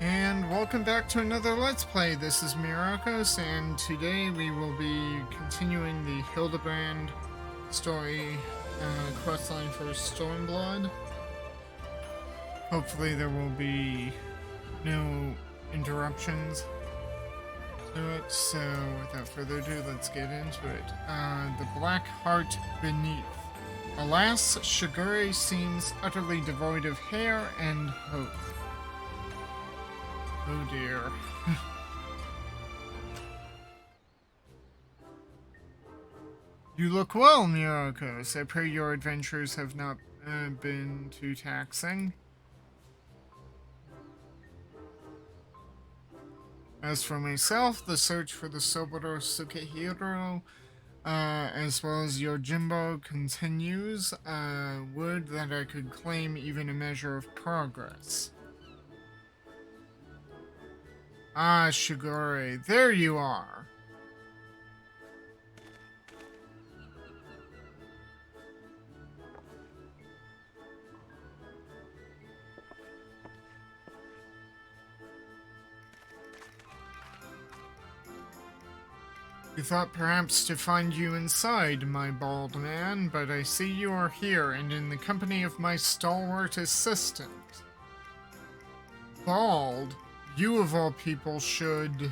And welcome back to another Let's Play. This is Myrokos, and today we will be continuing the Hildibrand story questline for Stormblood. Hopefully there will be no interruptions to it, so without further ado, let's get into it. The Black Heart Beneath. Alas, Shigure seems utterly devoid of hair and hope. Oh dear. You look well, Myrokos. I pray your adventures have not been too taxing. As for myself, the search for the Soboro Sukehiro, as well as your Jimbo, continues. Would that I could claim even a measure of progress. Ah, Shigure, there you are. You thought perhaps to find you inside, my bald man, but I see you are here and in the company of my stalwart assistant. Bald? You of all people should...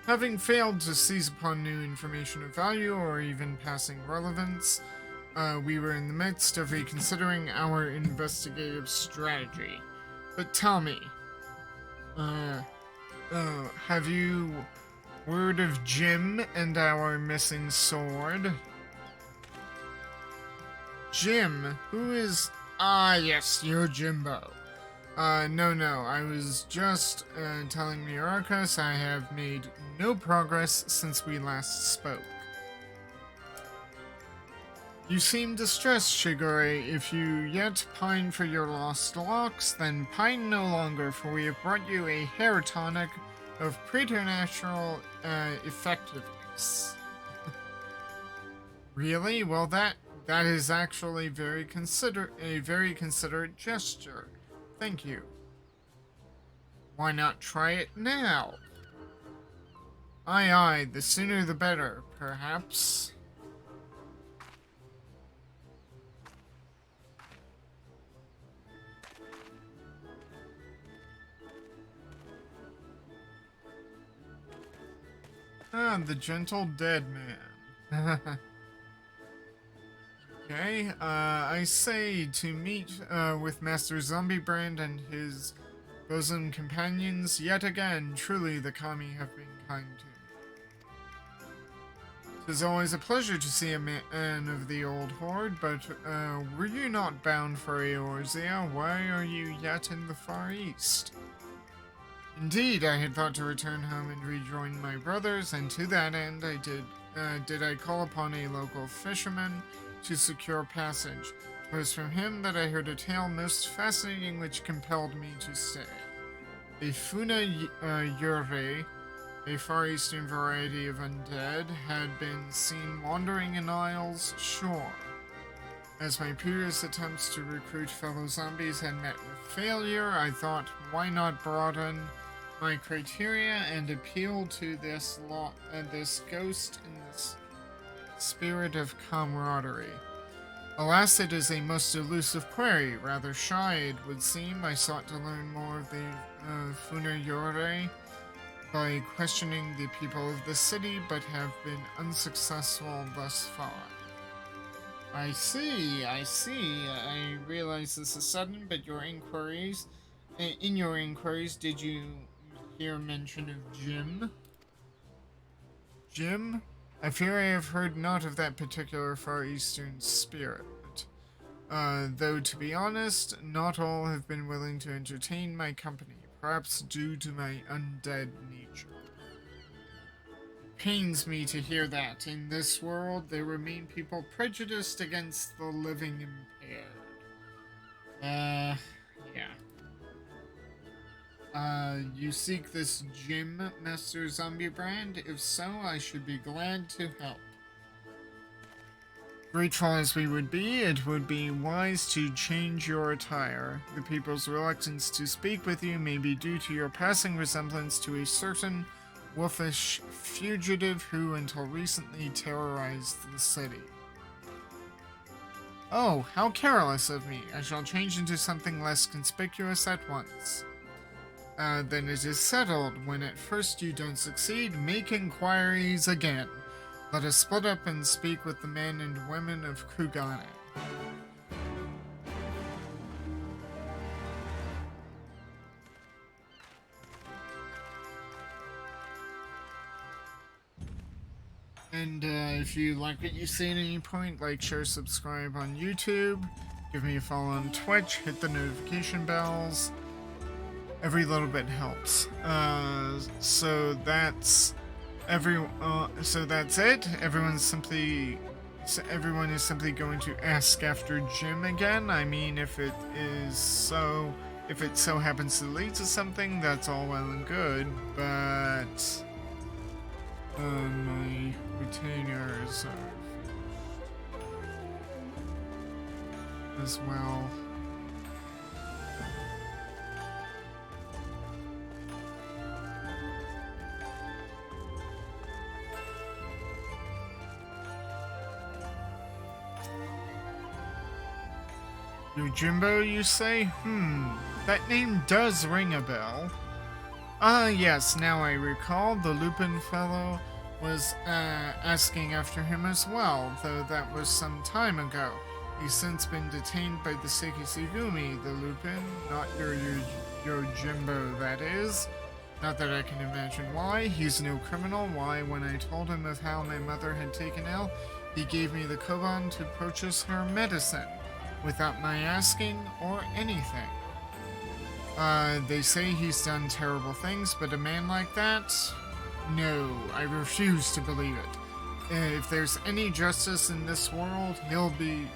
Having failed to seize upon new information of value or even passing relevance, we were in the midst of reconsidering our investigative strategy. But tell me, have you word of Jim and our missing sword? Jim? Who is... Ah, yes, you're Jimbo. No, I was just, telling Myrokos I have made no progress since we last spoke. You seem distressed, Shigure. If you yet pine for your lost locks, then pine no longer, for we have brought you a hair tonic of preternatural, effectiveness. Really? Well, that is actually a very considerate gesture. Thank you. Why not try it now? Aye, the sooner the better, perhaps. Ah, the gentle dead man. Okay, I say to meet with Master Hildibrand and his bosom companions yet again. Truly, the kami have been kind to me. It is always a pleasure to see a man of the old horde, but were you not bound for Eorzea? Why are you yet in the Far East? Indeed, I had thought to return home and rejoin my brothers, and to that end I did I call upon a local fisherman to secure passage. It was from him that I heard a tale most fascinating which compelled me to stay. A Funa Yurei, a Far Eastern variety of undead, had been seen wandering in Isle's shore. As my previous attempts to recruit fellow zombies had met with failure, I thought, why not broaden my criteria and appeal to this ghost in this spirit of camaraderie. Alas, it is a most elusive query. Rather shy, it would seem. I sought to learn more of the Funayore by questioning the people of the city, but have been unsuccessful thus far. I see. I realize this is sudden, but in your inquiries, did you hear mention of Jim? Jim? I fear I have heard naught of that particular Far Eastern spirit. Though, to be honest, not all have been willing to entertain my company, perhaps due to my undead nature. It pains me to hear that. In this world, there remain people prejudiced against the living impaired. Yeah. You seek this Jim, Master Hildibrand? If so, I should be glad to help. Grateful as we would be, it would be wise to change your attire. The people's reluctance to speak with you may be due to your passing resemblance to a certain wolfish fugitive who until recently terrorized the city. Oh, how careless of me. I shall change into something less conspicuous at once. Then it is settled. When at first you don't succeed, make inquiries again. Let us split up and speak with the men and women of Kugane. And if you like what you see at any point, like, share, subscribe on YouTube, give me a follow on Twitch, hit the notification bells. Every little bit helps. So that's it. Everyone is simply going to ask after Jim again. I mean, if it so happens to lead to something, that's all well and good, but my retainers are as well. Yojimbo, you say? That name does ring a bell. Yes, now I recall, the Lupin fellow was asking after him as well, though that was some time ago. He's since been detained by the Sekisugumi, the Lupin, not your Yojimbo, that is. Not that I can imagine why. He's no criminal. Why, when I told him of how my mother had taken ill, he gave me the koban to purchase her medicine, without my asking or anything. They say he's done terrible things, but a man like that? No, I refuse to believe it. If there's any justice in this world, he'll be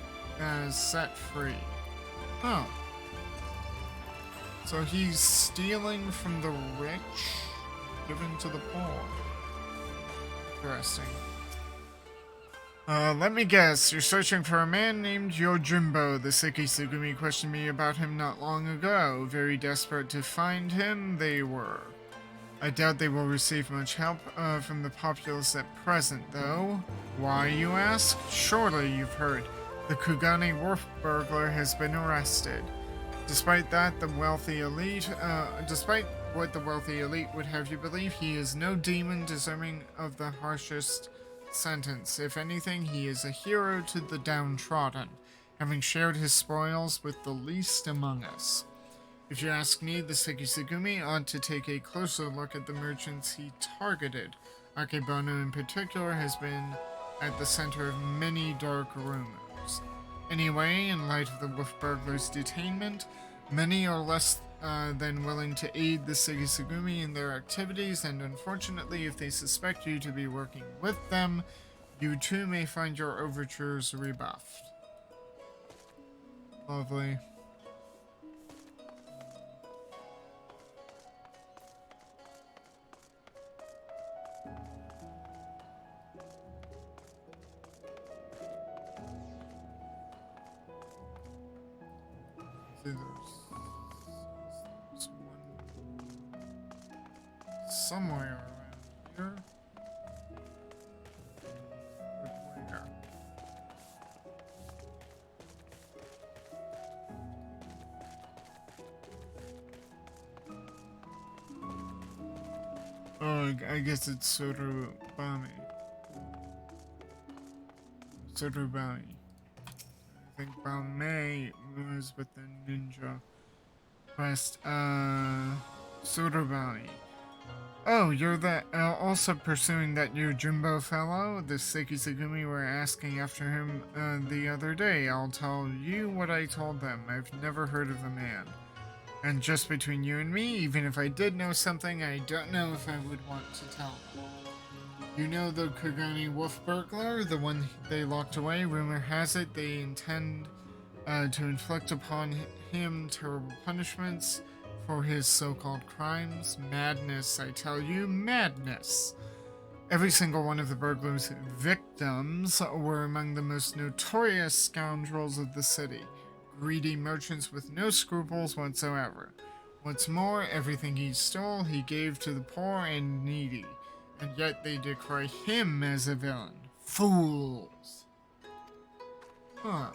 set free. Oh. So he's stealing from the rich, giving to the poor. Interesting. Let me guess, you're searching for a man named Yojimbo. The Sekisugumi questioned me about him not long ago. Very desperate to find him, they were. I doubt they will receive much help from the populace at present, though. Why, you ask? Surely you've heard. The Kugane wharf burglar has been arrested. Despite what the wealthy elite would have you believe, he is no demon deserving of the harshest sentence. If anything, he is a hero to the downtrodden, having shared his spoils with the least among us. If you ask me, the Sekisugumi ought to take a closer look at the merchants he targeted. Akebono in particular has been at the center of many dark rumors. Anyway, in light of the wolf burglar's detainment, many are less than willing to aid the Sekisugumi in their activities, and unfortunately, if they suspect you to be working with them, you too may find your overtures rebuffed. Lovely. There's one somewhere around here. Where? Oh, I guess it's Sorobami. Sorobami. I think Bame was with the ninja quest. Sorobami. Oh, you're also pursuing that Yojimbo fellow? The Sekisugumi were asking after him the other day. I'll tell you what I told them. I've never heard of the man. And just between you and me, even if I did know something, I don't know if I would want to tell them. You know the Kugane wolf burglar, the one they locked away? Rumor has it they intend to inflict upon him terrible punishments for his so-called crimes. Madness, I tell you, madness. Every single one of the burglar's victims were among the most notorious scoundrels of the city, greedy merchants with no scruples whatsoever. What's more, everything he stole he gave to the poor and needy, and yet they decry him as a villain. Fools! Huh.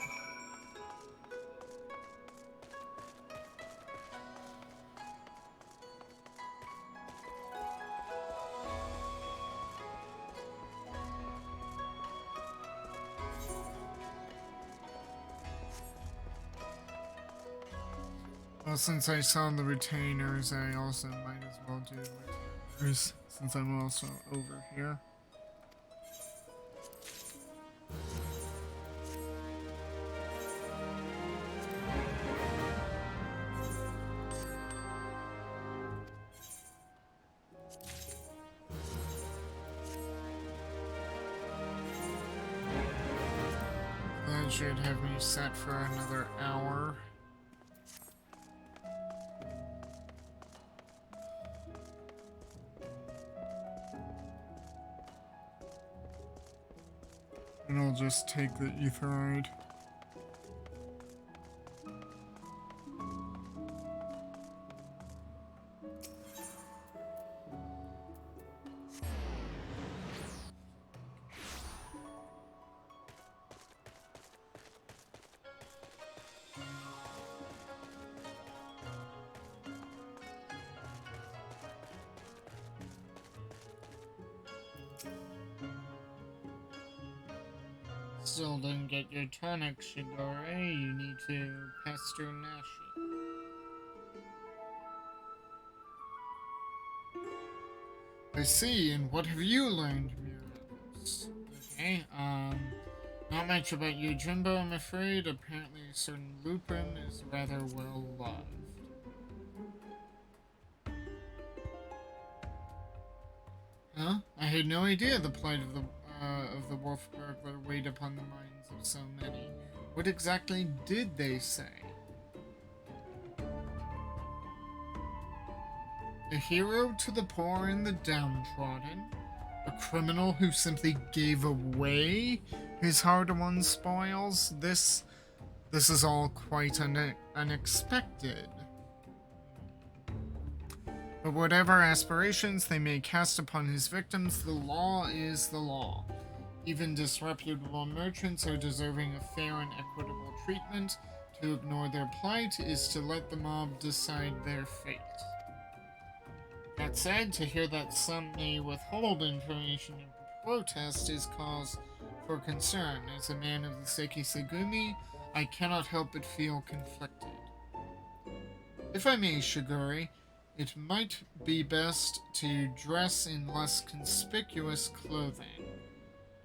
Well, since I saw the retainers, I also might as well do retainers, since I'm also over here. That should have me set for another hour. And I'll just take the etheride. Still didn't get your tonic, Shigure. You need to pester Nashi. I see, and what have you learned, Myrokos? Okay, not much about you, Jimbo, I'm afraid. Apparently a certain Lupin is rather well loved. Huh? I had no idea the plight of the wolf burglar weighed upon the minds of so many. What exactly did they say? A hero to the poor and the downtrodden? A criminal who simply gave away his hard-won spoils? This is all quite unexpected. But whatever aspirations they may cast upon his victims, the law is the law. Even disreputable merchants are deserving of fair and equitable treatment. To ignore their plight is to let the mob decide their fate. That said, to hear that some may withhold information in protest is cause for concern. As a man of the Sekisegumi, I cannot help but feel conflicted. If I may, Shigure, it might be best to dress in less conspicuous clothing,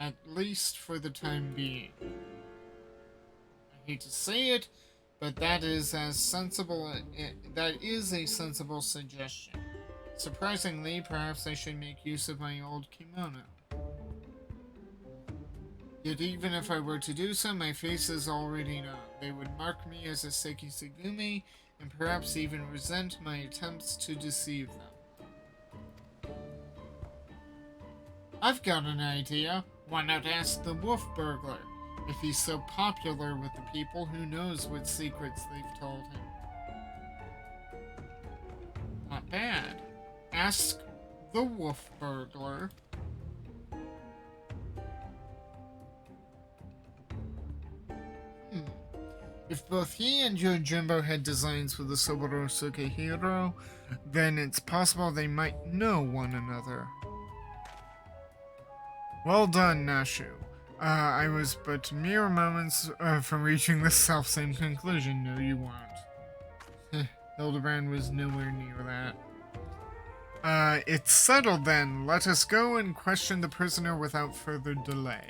at least for the time being. I hate to say it, but that is a sensible suggestion. Surprisingly, perhaps I should make use of my old kimono. Yet even if I were to do so, my face is already known. They would mark me as a Sekisegumi, and perhaps even resent my attempts to deceive them. I've got an idea. Why not ask the wolf burglar? If he's so popular with the people, who knows what secrets they've told him. Not bad. Ask the wolf burglar. If both he and Yojimbo had designs for the Soborosuke hero, then it's possible they might know one another. Well done, Nashu. I was but mere moments from reaching the selfsame conclusion. No, you weren't. Hildibrand was nowhere near that. It's settled then. Let us go and question the prisoner without further delay.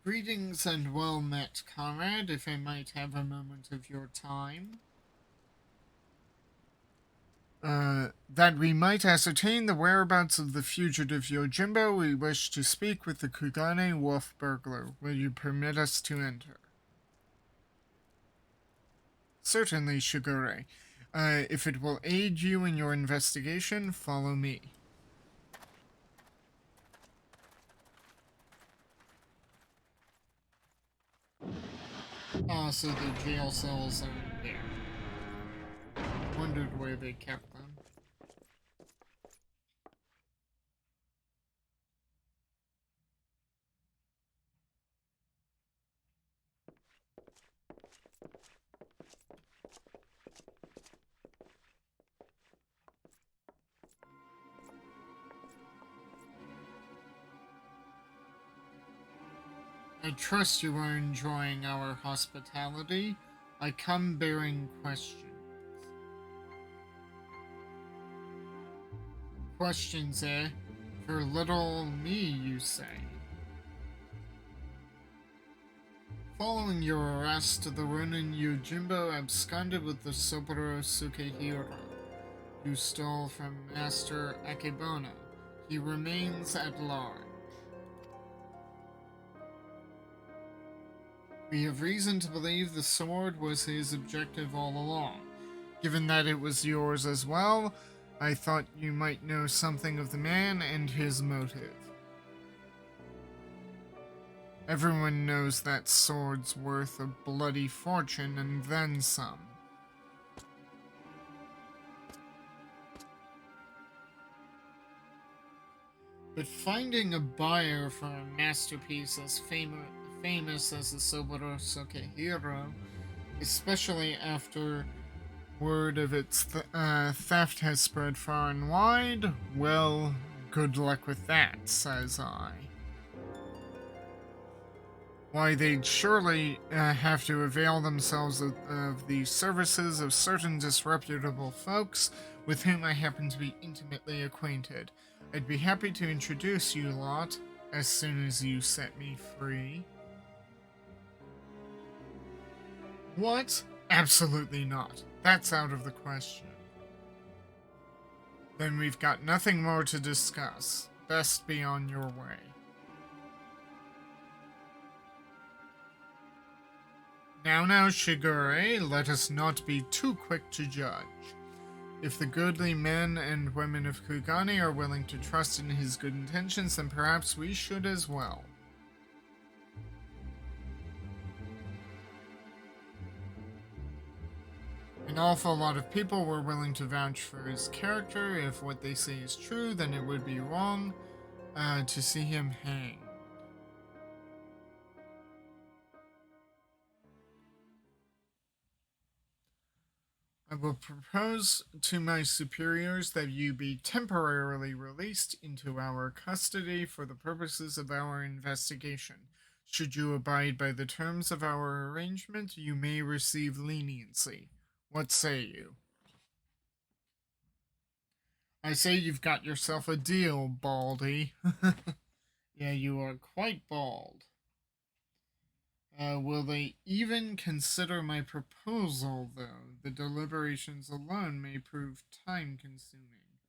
Greetings and well met, comrade, if I might have a moment of your time. That we might ascertain the whereabouts of the fugitive Yojimbo, we wish to speak with the Kugane Wolf Burglar. Will you permit us to enter? Certainly, Shigure. If it will aid you in your investigation, follow me. So the jail cells are there. Wondered where they kept them. I trust you are enjoying our hospitality. I come bearing questions. Questions, eh? For little me, you say? Following your arrest, the Ronin Yojimbo absconded with the Soboro Sukehiro, who stole from Master Akebona. He remains at large. We have reason to believe the sword was his objective all along. Given that it was yours as well, I thought you might know something of the man and his motive. Everyone knows that sword's worth a bloody fortune and then some. But finding a buyer for a masterpiece as famous as the Soboro Sukehiro, especially after word of its theft has spread far and wide, well, good luck with that, says I. Why, they'd surely have to avail themselves of the services of certain disreputable folks with whom I happen to be intimately acquainted. I'd be happy to introduce you lot as soon as you set me free. What? Absolutely not. That's out of the question. Then we've got nothing more to discuss. Best be on your way. Now, Shigure, let us not be too quick to judge. If the goodly men and women of Kugane are willing to trust in his good intentions, then perhaps we should as well. An awful lot of people were willing to vouch for his character. If what they say is true, then it would be wrong to see him hanged. I will propose to my superiors that you be temporarily released into our custody for the purposes of our investigation. Should you abide by the terms of our arrangement, you may receive leniency. What say you? I say you've got yourself a deal, Baldy. Yeah, you are quite bald. Will they even consider my proposal, though? The deliberations alone may prove time-consuming.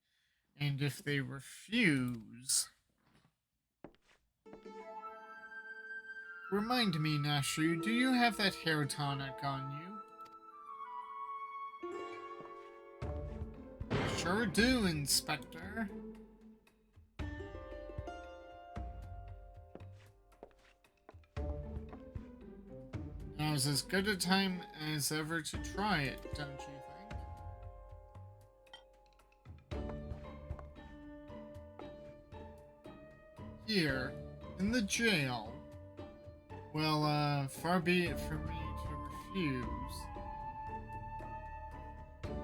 And if they refuse... Remind me, Nashu, do you have that hair tonic on you? Sure do, Inspector. Now's as good a time as ever to try it, don't you think? Here, in the jail. Well, far be it from me to refuse.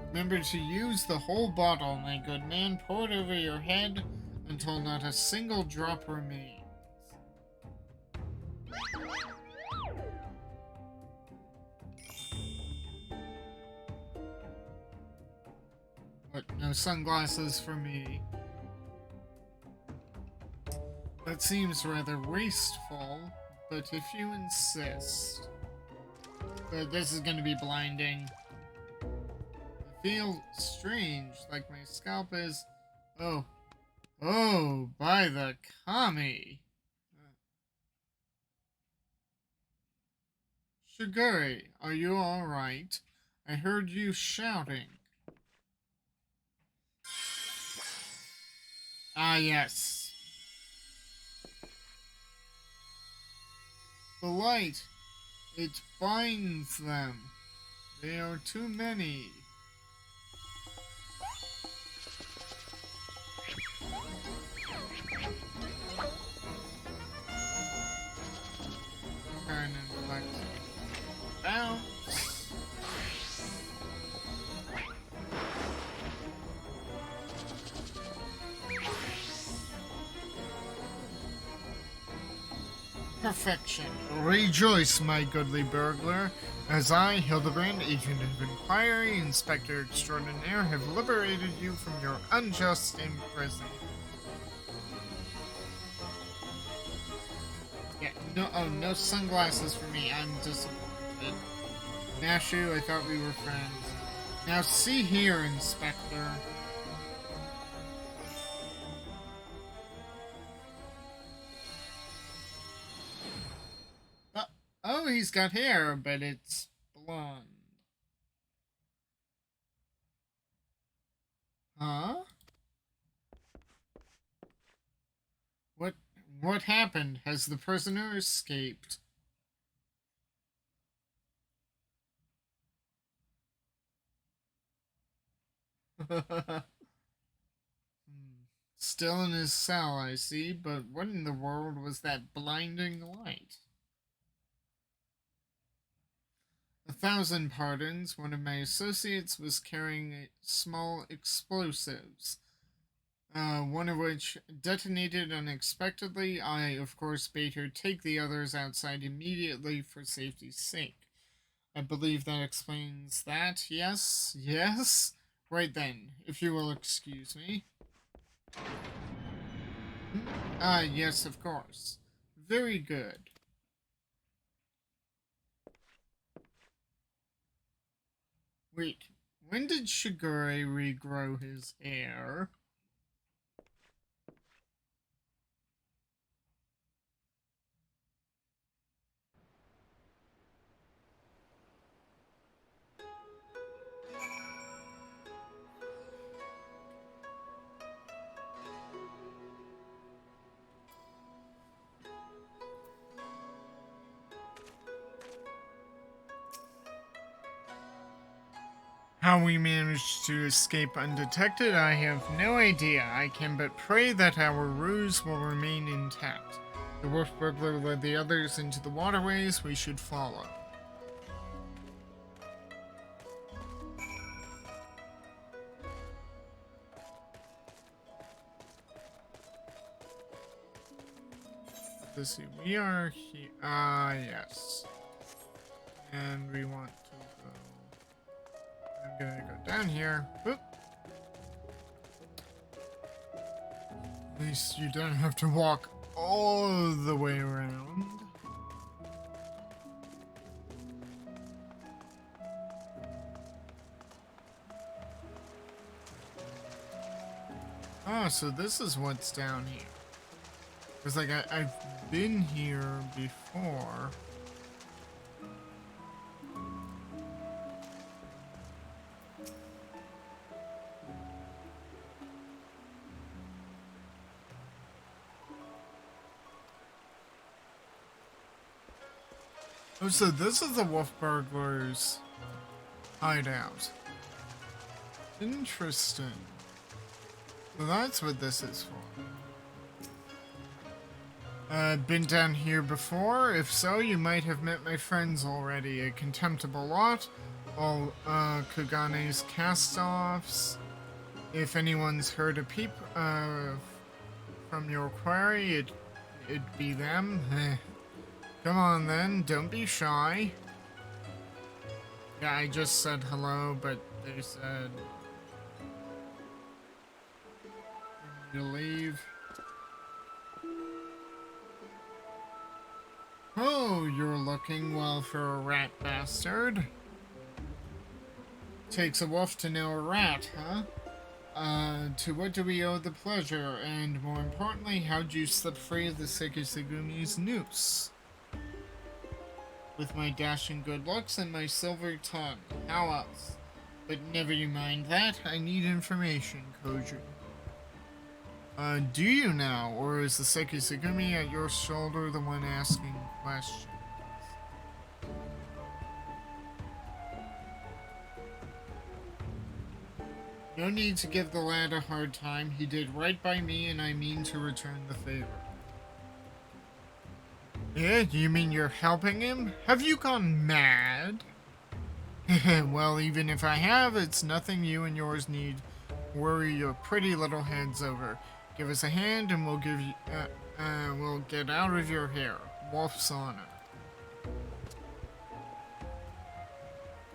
Remember to use the whole bottle, my good man. Pour it over your head until not a single drop remains. But no sunglasses for me. That seems rather wasteful, but if you insist. But this is gonna be blinding. I feel strange, like my scalp is... Oh. Oh, by the kami. Shigure, are you alright? I heard you shouting. Ah, yes. The light. It binds them. They are too many. Turn and like bounce. Perfection. Rejoice, my goodly burglar, as I, Hildibrand, Agent of Inquiry, Inspector Extraordinaire, have liberated you from your unjust imprisonment. Yeah, no sunglasses for me. I'm disappointed. Nashu, I thought we were friends. Now see here, Inspector. Oh, he's got hair, but it's blonde. Huh? What happened? Has the prisoner escaped? Still in his cell, I see, but what in the world was that blinding light? 1,000 pardons. One of my associates was carrying small explosives. One of which detonated unexpectedly. I, of course, bade her take the others outside immediately for safety's sake. I believe that explains that. Yes? Yes? Right then, if you will excuse me. Ah, yes, of course. Very good. Wait, when did Shigure regrow his hair? How we managed to escape undetected, I have no idea. I can but pray that our ruse will remain intact. The wolf burglar led the others into the waterways. We should follow. Let's see. We are here. Ah, yes. And we want to go. I'm gonna go down here. Whoop. At least you don't have to walk all the way around. Oh, so this is what's down here. It's like I've been here before. Oh, so this is the wolf burglar's hideout. Interesting. So that's what this is for. Been down here before? If so, you might have met my friends already. A contemptible lot. All, Kagane's cast-offs. If anyone's heard a peep, from your quarry, it'd be them. Come on then, don't be shy. Yeah, I just said hello, but they said... you leave. Oh, you're looking well for a rat bastard. Takes a wolf to know a rat, huh? To what do we owe the pleasure? And more importantly, how'd you slip free of the Sekisugumi's noose? With my dashing good looks and my silver tongue. How else? But never you mind that. I need information, Koji. Do you now? Or is the Sekisugumi at your shoulder the one asking questions? No need to give the lad a hard time. He did right by me, and I mean to return the favor. Yeah, you mean you're helping him? Have you gone mad? Well, even if I have, it's nothing you and yours need worry your pretty little heads over. Give us a hand, and we'll give you. We'll get out of your hair. Wolf's honor.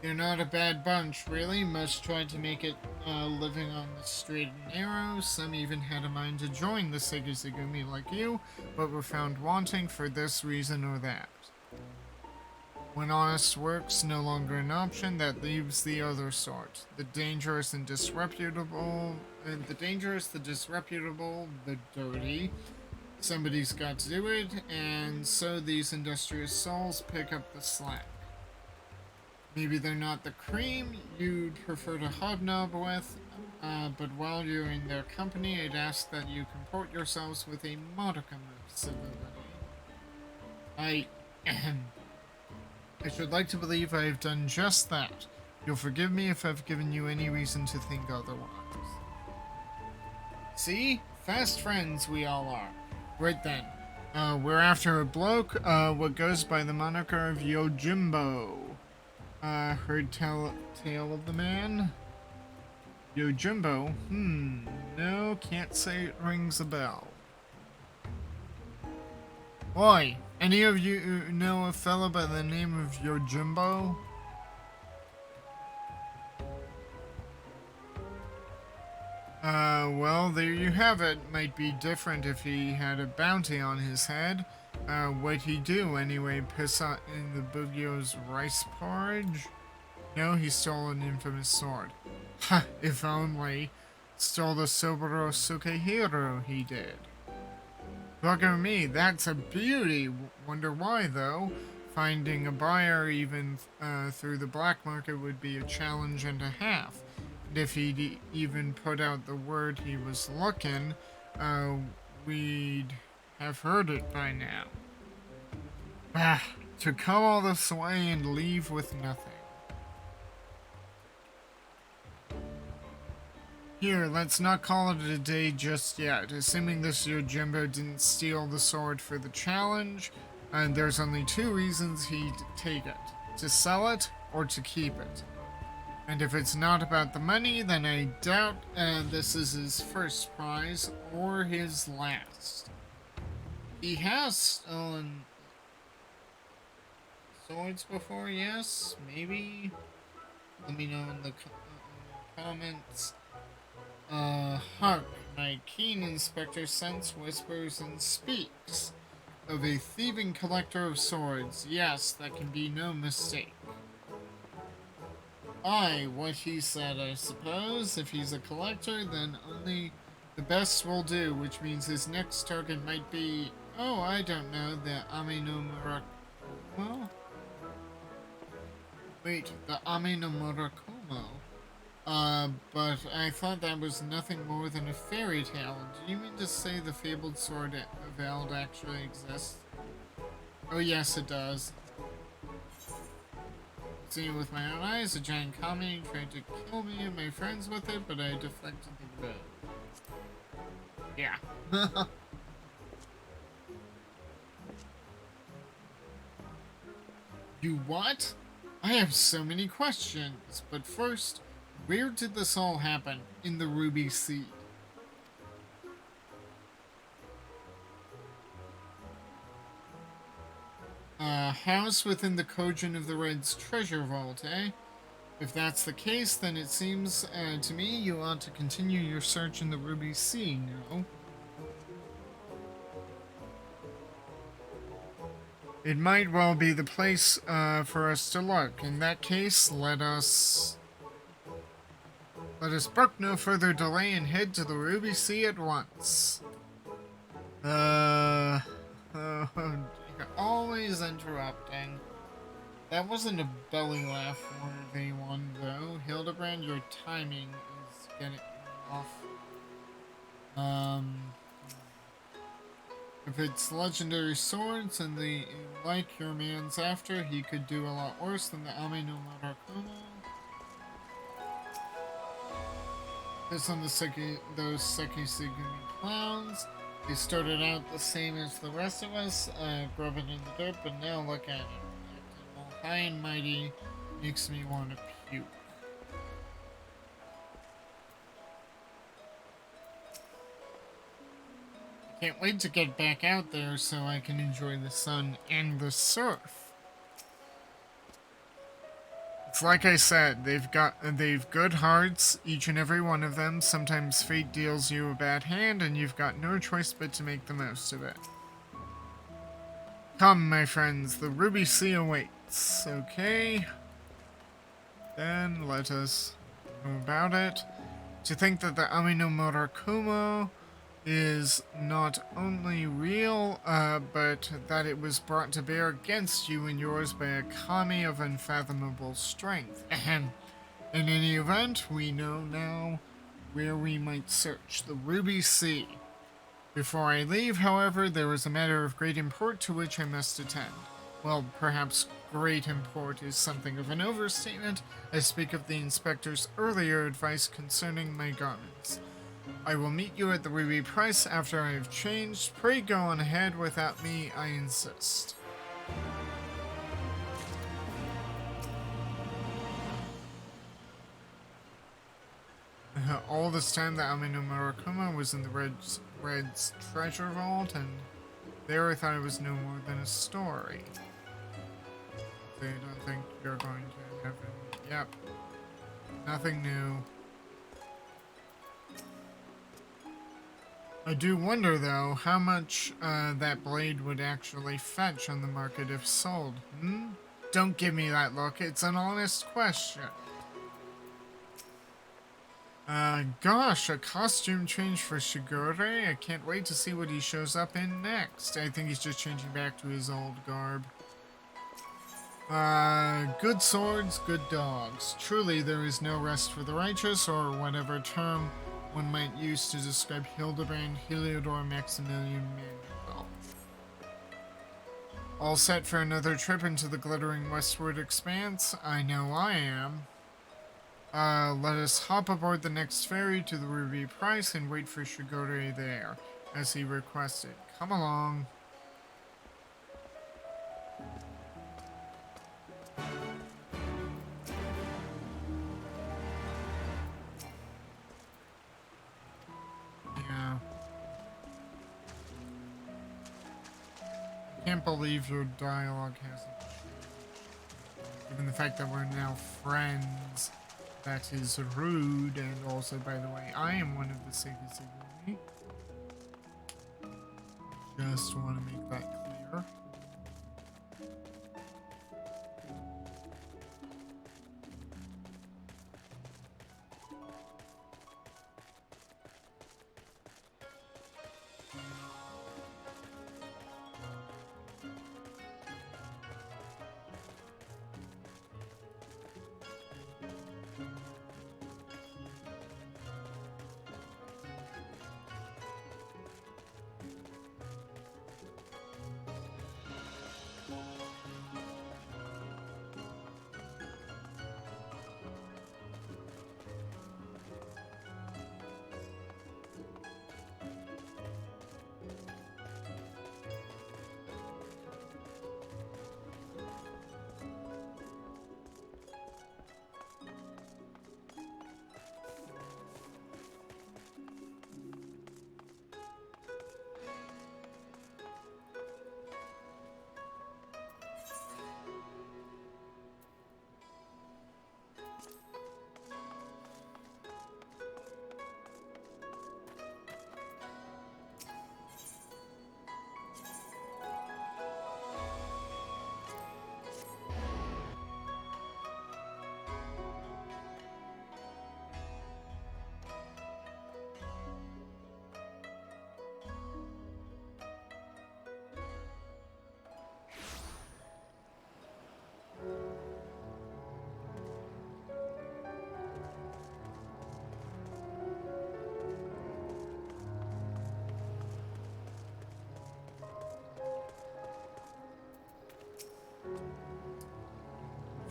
You're not a bad bunch, really. Most tried to make it living on the straight and narrow. Some even had a mind to join the Sekisugumi like you, but were found wanting for this reason or that. When honest work's no longer an option, that leaves the other sort. The dangerous, the disreputable, the dirty. Somebody's got to do it, and so these industrious souls pick up the slack. Maybe they're not the cream you'd prefer to hobnob with, but while you're in their company, I'd ask that you comport yourselves with a modicum of civility. I should like to believe I have done just that. You'll forgive me if I've given you any reason to think otherwise. See? Fast friends we all are. Right then. We're after a bloke, what goes by the moniker of Yojimbo. Heard tale of the man? Yojimbo? No, can't say it rings a bell. Oi, any of you know a fella by the name of Yojimbo? Well, there you have it. Might be different if he had a bounty on his head. What'd he do anyway? Piss out in the Bugyo's rice porridge? No, he stole an infamous sword. Ha! If only. Stole the Soboro Sukehiro, he did. Look at me, that's a beauty. Wonder why, though. Finding a buyer even through the black market would be a challenge and a half. And if he'd even put out the word he was looking, we'd have heard it by now. Bah! To come all this way and leave with nothing. Here, let's not call it a day just yet. Assuming this Yojimbo didn't steal the sword for the challenge, there's only two reasons he'd take it. To sell it, or to keep it. And if it's not about the money, then I doubt this is his first prize, or his last. He has stolen swords before, yes? Maybe? Let me know in the comments. Hark, my keen inspector sense whispers and speaks of a thieving collector of swords. Yes, that can be no mistake. Aye, what he said, I suppose. If he's a collector, then only the best will do, which means his next target might be, oh, I don't know, the Ame no Murakumo? Wait, the Ame no Murakumo? But I thought that was nothing more than a fairy tale. Do you mean to say the fabled sword of Eld actually exists? Oh yes, it does. Seen it with my own eyes, a giant kami tried to kill me and my friends with it, but I deflected the blow. Yeah. You what? I have so many questions, but first, where did this all happen in the Ruby Sea? House within the Kojin of the Red's treasure vault, eh? If that's the case, then it seems to me you ought to continue your search in the Ruby Sea, no? It might well be the place for us to look. In that case, let us brook no further delay and head to the Ruby Sea at once. You're always interrupting. That wasn't a belly laugh worthy one, though. Hildibrand, your timing is getting off. If it's legendary swords and the like your man's after, he could do a lot worse than the Ame no Murakumo. This on those Sekisugumi clowns. They started out the same as the rest of us, grubbing in the dirt, but now look at it. All high and mighty makes me want to puke. Can't wait to get back out there so I can enjoy the sun and the surf. It's like I said, they've good hearts, each and every one of them. Sometimes fate deals you a bad hand and you've got no choice but to make the most of it. Come, my friends, the Ruby Sea awaits. Okay. Then let us go about it. To think that the Ame no Murakumo is not only real, but that it was brought to bear against you and yours by a kami of unfathomable strength. In any event, we know now where we might search, the Ruby Sea. Before I leave, however, there is a matter of great import to which I must attend. Well, perhaps great import is something of an overstatement. I speak of the inspector's earlier advice concerning my garments. I will meet you at the Ruby Price after I have changed. Pray go on ahead without me, I insist. All this time the Ame no Murakumo was in the Red's treasure vault, and there I thought it was no more than a story. I don't think you're going to have it. Yep. Nothing new. I do wonder, though, how much that blade would actually fetch on the market if sold. Don't give me that look. It's an honest question. Gosh, a costume change for Shigure? I can't wait to see what he shows up in next. I think he's just changing back to his old garb. Good swords, good dogs. Truly, there is no rest for the righteous, or whatever term one might use to describe Hildibrand, Heliodor, Maximilian, Manuel. All set for another trip into the glittering westward expanse? I know I am. Let us hop aboard the next ferry to the Ruby Price and wait for Shigure there, as he requested. Come along. Yeah. I can't believe your dialogue hasn't changed. Given the fact that we're now friends. That is rude, and also, by the way, I am one of the Sekisugumi. Just want to make that clear.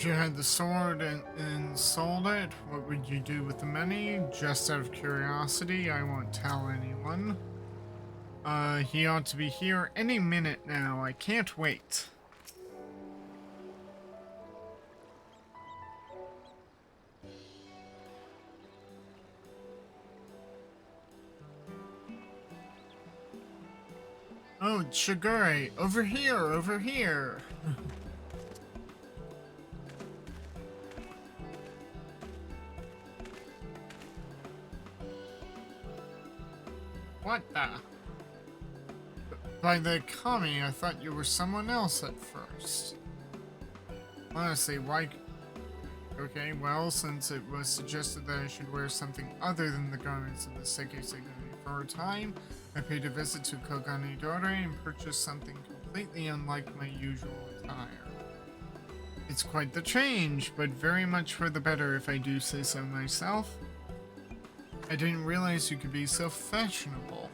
If you had the sword and sold it, what would you do with the money? Just out of curiosity, I won't tell anyone. He ought to be here any minute now. I can't wait. Oh, Shigure, over here, over here. What the? By the kami, I thought you were someone else at first. Honestly, why? Okay, well, since it was suggested that I should wear something other than the garments of the Seikei Segumi for a time, I paid a visit to Koganidore and purchased something completely unlike my usual attire. It's quite the change, but very much for the better if I do say so myself. I didn't realize you could be so fashionable.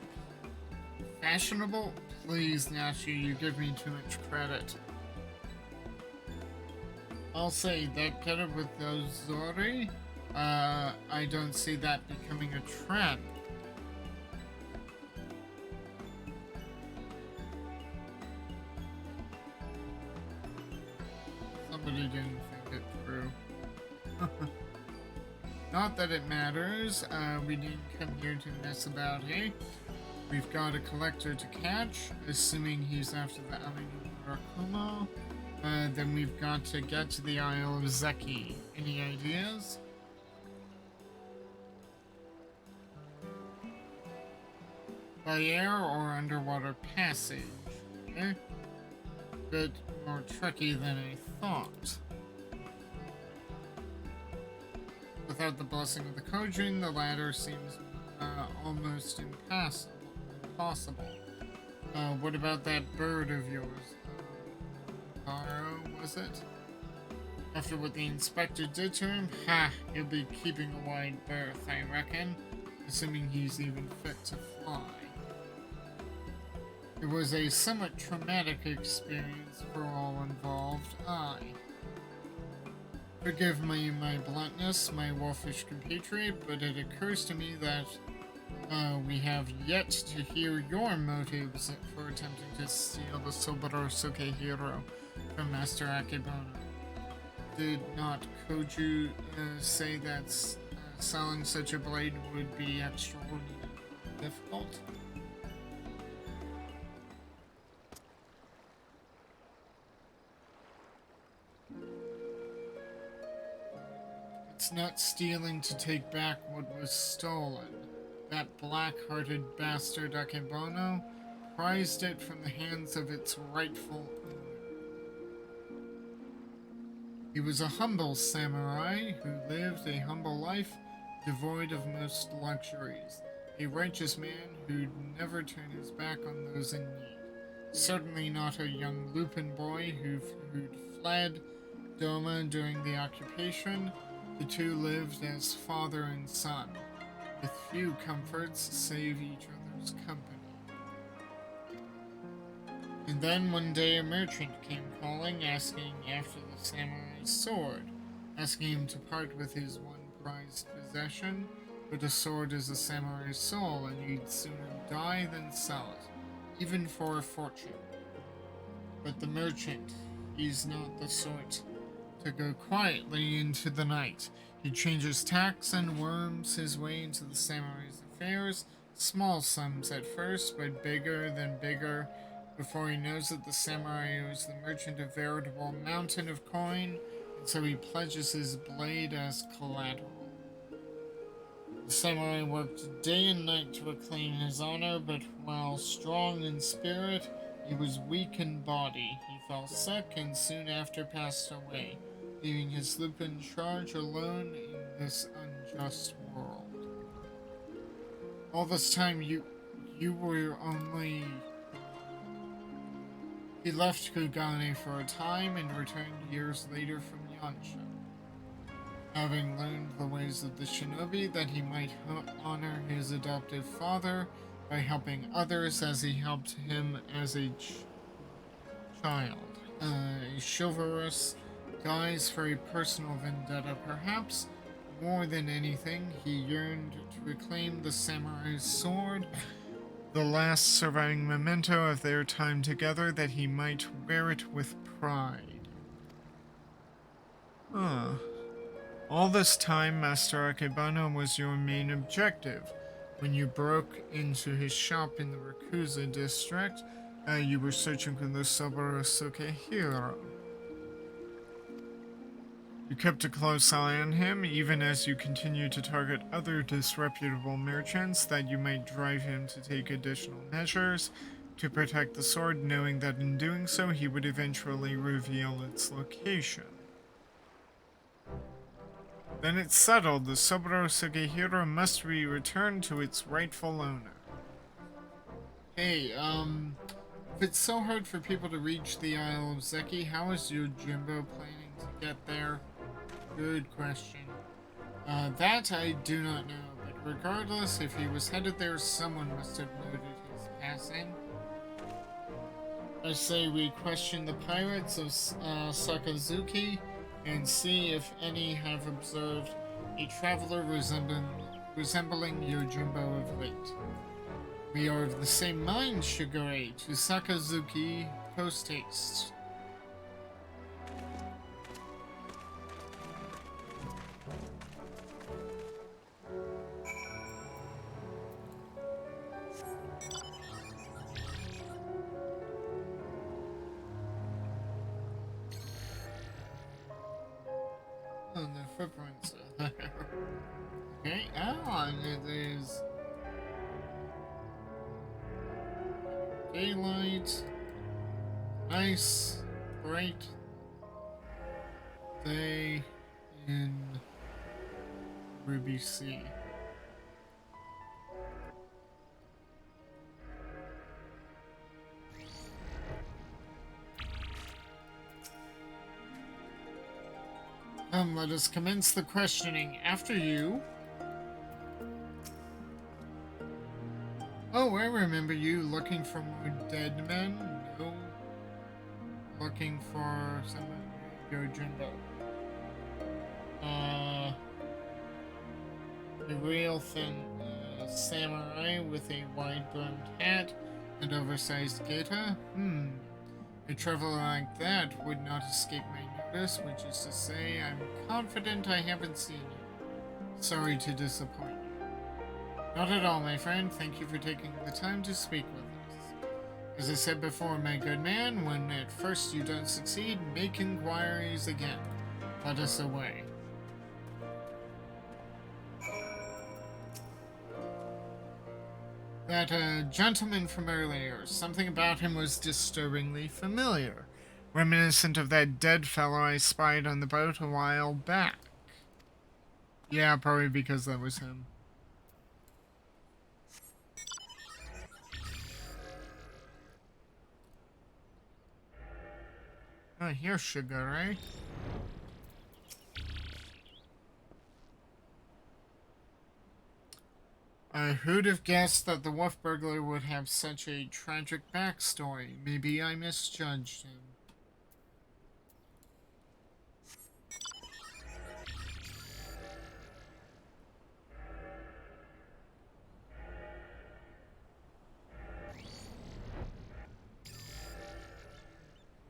Fashionable? Please, Nashi, you give me too much credit. I'll say that getup with those Zori, I don't see that becoming a trend. Somebody didn't think it through. Not that it matters, we didn't come here to mess about, eh? We've got a collector to catch, assuming he's after the Aminu Murakumo. Then we've got to get to the Isle of Zeki. Any ideas? By air or underwater passage? Eh? Bit more tricky than I thought. Without the blessing of the Kojin, the latter seems almost impossible. What about that bird of yours? Taro, was it? After what the inspector did to him, he'll be keeping a wide berth, I reckon, assuming he's even fit to fly. It was a somewhat traumatic experience for all involved. Forgive me my bluntness, my wolfish compatriot, but it occurs to me that we have yet to hear your motives for attempting to steal the Soboro Sukehiro from Master Akebono. Did not Koju say that selling such a blade would be extraordinarily difficult? It's not stealing to take back what was stolen. That black-hearted bastard Akebono prized it from the hands of its rightful owner. He was a humble samurai who lived a humble life devoid of most luxuries. A righteous man who'd never turn his back on those in need. Certainly not a young Lupin boy who'd fled Doma during the occupation. The two lived as father and son, with few comforts save each other's company. And then one day a merchant came calling, asking after the samurai's sword, asking him to part with his one prized possession, but a sword is a samurai's soul, and he'd sooner die than sell it, even for a fortune. But the merchant, he's not the sort to go quietly into the night. He changes tacks and worms his way into the samurai's affairs, small sums at first, but bigger than bigger. Before he knows it, the samurai owes the merchant a veritable mountain of coin, and so he pledges his blade as collateral. The samurai worked day and night to reclaim his honor, but while strong in spirit, he was weak in body. He fell sick and soon after passed away, leaving his sloop in charge alone in this unjust world. All this time, you were only... He left Kugane for a time and returned years later from Yansha, having learned the ways of the shinobi that he might honor his adoptive father by helping others as he helped him as a child. A chivalrous guise for a personal vendetta, perhaps. More than anything, he yearned to reclaim the samurai's sword, the last surviving memento of their time together, that he might wear it with pride. Huh. All this time, Master Akebano was your main objective. When you broke into his shop in the Rakuza district, you were searching for the Soborosuke hero. You kept a close eye on him, even as you continued to target other disreputable merchants, that you might drive him to take additional measures to protect the sword, knowing that in doing so he would eventually reveal its location. Then it's settled. The Soborosuke hero must be returned to its rightful owner. Hey, if it's so hard for people to reach the Isle of Zeki, how is Yojimbo planning to get there? Good question. That I do not know, but regardless, if he was headed there, someone must have noted his passing. I say we question the pirates of Sakazuki and see if any have observed a traveler resembling Yojimbo of late. We are of the same mind, Shigure, to Sakazuki post-haste. Oh, the footprints are there. Okay, and it is daylight, nice, bright day in Ruby Sea. Let us commence the questioning. After you. Oh, I remember you looking for more dead men. No. Looking for someone Yojimbo. A real thin samurai with a wide-brimmed hat and oversized gaita? A traveler like that would not escape my notice, which is to say, I'm confident I haven't seen you. Sorry to disappoint you. Not at all, my friend. Thank you for taking the time to speak with us. As I said before, my good man, when at first you don't succeed, make inquiries again. Let us away. That gentleman from earlier, something about him was disturbingly familiar. Reminiscent of that dead fellow I spied on the boat a while back. Yeah, probably because that was him. Oh, here's Shigure. Who'd have guessed that the wolf burglar would have such a tragic backstory? Maybe I misjudged him.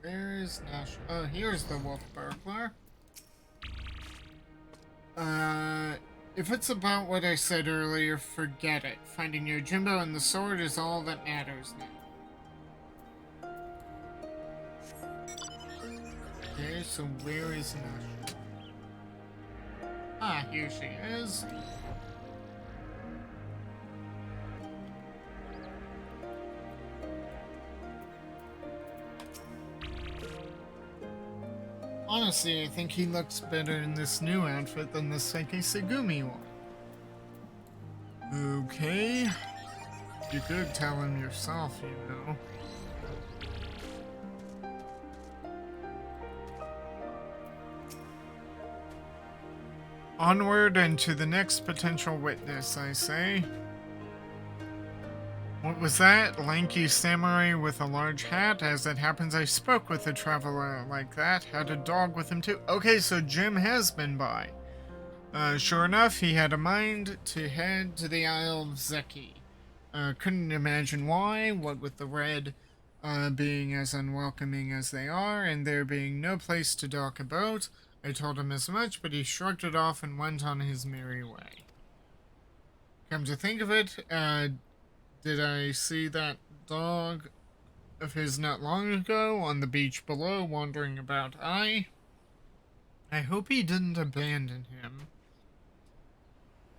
Where is Nash? Oh, here's the wolf burglar. If it's about what I said earlier, forget it. Finding Yojimbo and the sword is all that matters now. Okay, so where is Nash? Ah, here she is. Honestly, I think he looks better in this new outfit than the Seiki Segumi one. Okay. You could tell him yourself, you know. Onward and to the next potential witness, I say. What was that? Lanky samurai with a large hat? As it happens, I spoke with a traveler like that. Had a dog with him too. Okay, so Jim has been by. Sure enough, he had a mind to head to the Isle of Zeki. Couldn't imagine why, what with the red being as unwelcoming as they are, and there being no place to dock a boat. I told him as much, but he shrugged it off and went on his merry way. Come to think of it, did I see that dog of his not long ago on the beach below wandering about? I hope he didn't abandon him.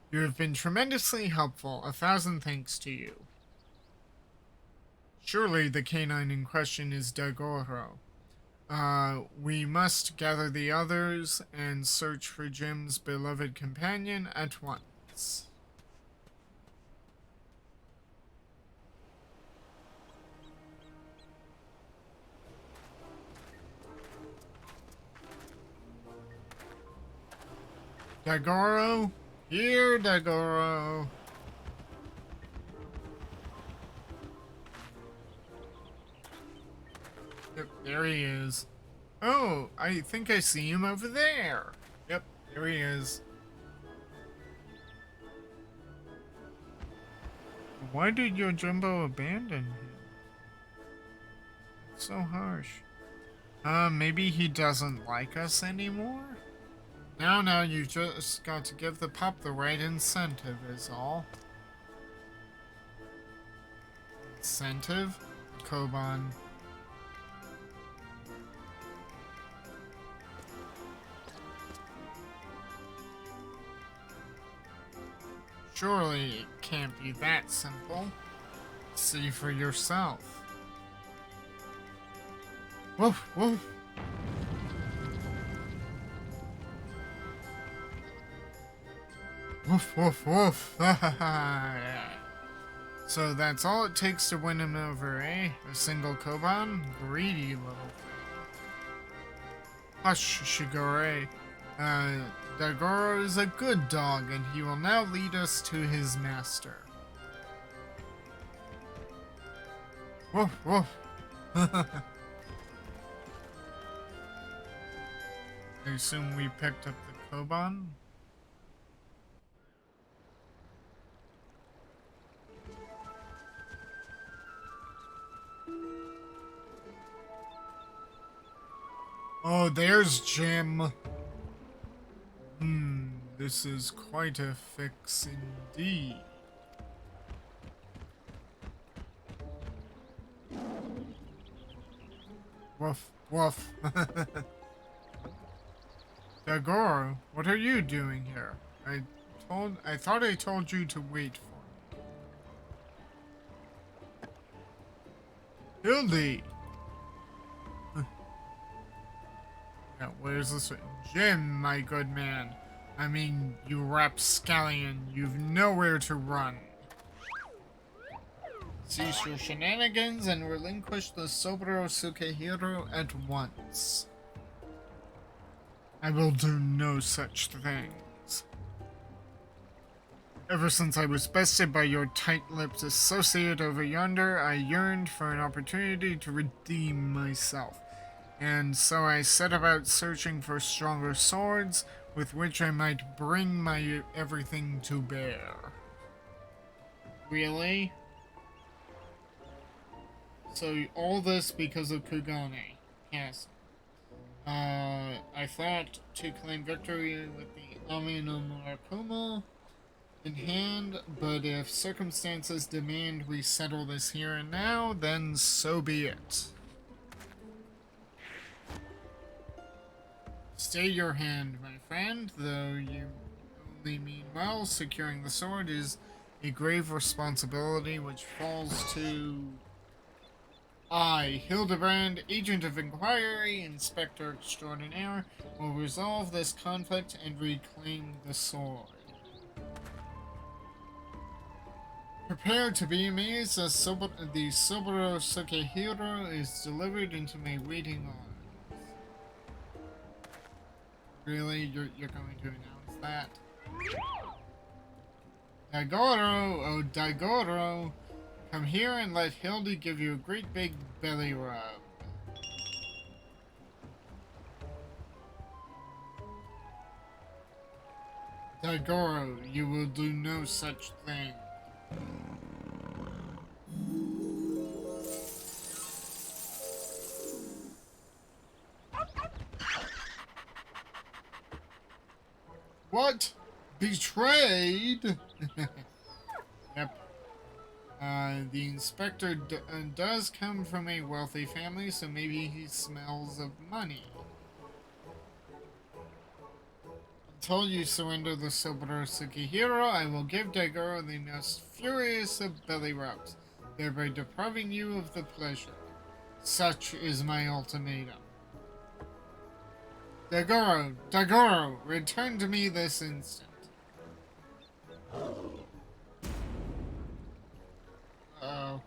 You have been tremendously helpful. 1,000 thanks to you. Surely the canine in question is Dagoro. We must gather the others and search for Jim's beloved companion at once. Dagoro? Here, Dagoro. Yep, there he is. Oh, I think I see him over there. Yep, there he is. Why did your Jumbo abandon him? It's so harsh. Maybe he doesn't like us anymore? No, you've just got to give the pup the right incentive is all. Incentive? Koban. Surely it can't be that simple. See for yourself. Woof, woof. Woof, woof, woof. So that's all it takes to win him over, eh? A single Koban? Greedy little thing. Hush, Shigure. Dagoro is a good dog, and he will now lead us to his master. Woof, woof. I assume we picked up the Koban? Oh, there's Jim. This is quite a fix indeed. Woof, woof. Dagoro, what are you doing here? I thought I told you to wait for me. Hildy! Now, where's this? Jim, my good man. I mean, you rapscallion, you've nowhere to run. Cease your shenanigans and relinquish the Soboro Sukehiro at once. I will do no such things. Ever since I was bested by your tight-lipped associate over yonder, I yearned for an opportunity to redeem myself. And so I set about searching for stronger swords with which I might bring my everything to bear. Really? So all this because of Kugane. Yes. I thought to claim victory with the Ami no Murakumo in hand, but if circumstances demand we settle this here and now, then so be it. Stay your hand, my friend, though you only mean well. Securing the sword is a grave responsibility which falls to I, Hildibrand, Agent of Inquiry, Inspector Extraordinaire, will resolve this conflict and reclaim the sword. Prepare to be amazed as the Soboro Sukehiro is delivered into my waiting arms. Really? You're going to announce that? Daigoro! Oh, Daigoro! Come here and let Hildy give you a great big belly rub. Daigoro, you will do no such thing. What? Betrayed? Yep. The inspector does come from a wealthy family, so maybe he smells of money. Until you surrender the Soboro Tsukihiro, I will give Daigoro the most furious of belly rubs, thereby depriving you of the pleasure. Such is my ultimatum. Daigoro, return to me this instant. Uh-oh.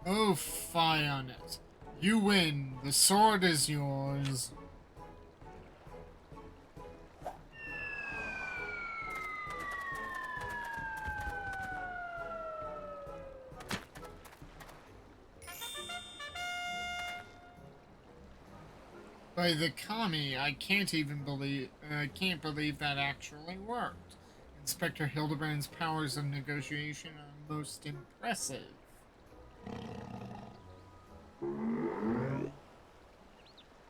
Oh, fie on it. You win. The sword is yours. By the kami, I can't believe that actually worked. Inspector Hildibrand's powers of negotiation are most impressive.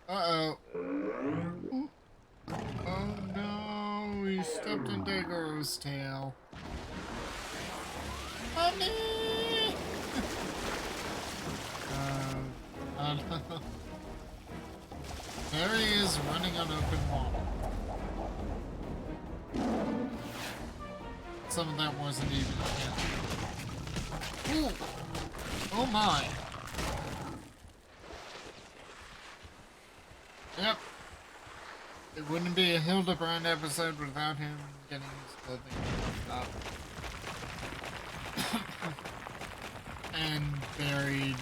Uh-oh. Oh no, he stepped in Daigoro's tail. Mommy! Oh no. There he is, running on open water. Some of that wasn't even him. Ooh! Oh my! Yep. It wouldn't be a Hildibrand episode without him getting his clothing up. And buried.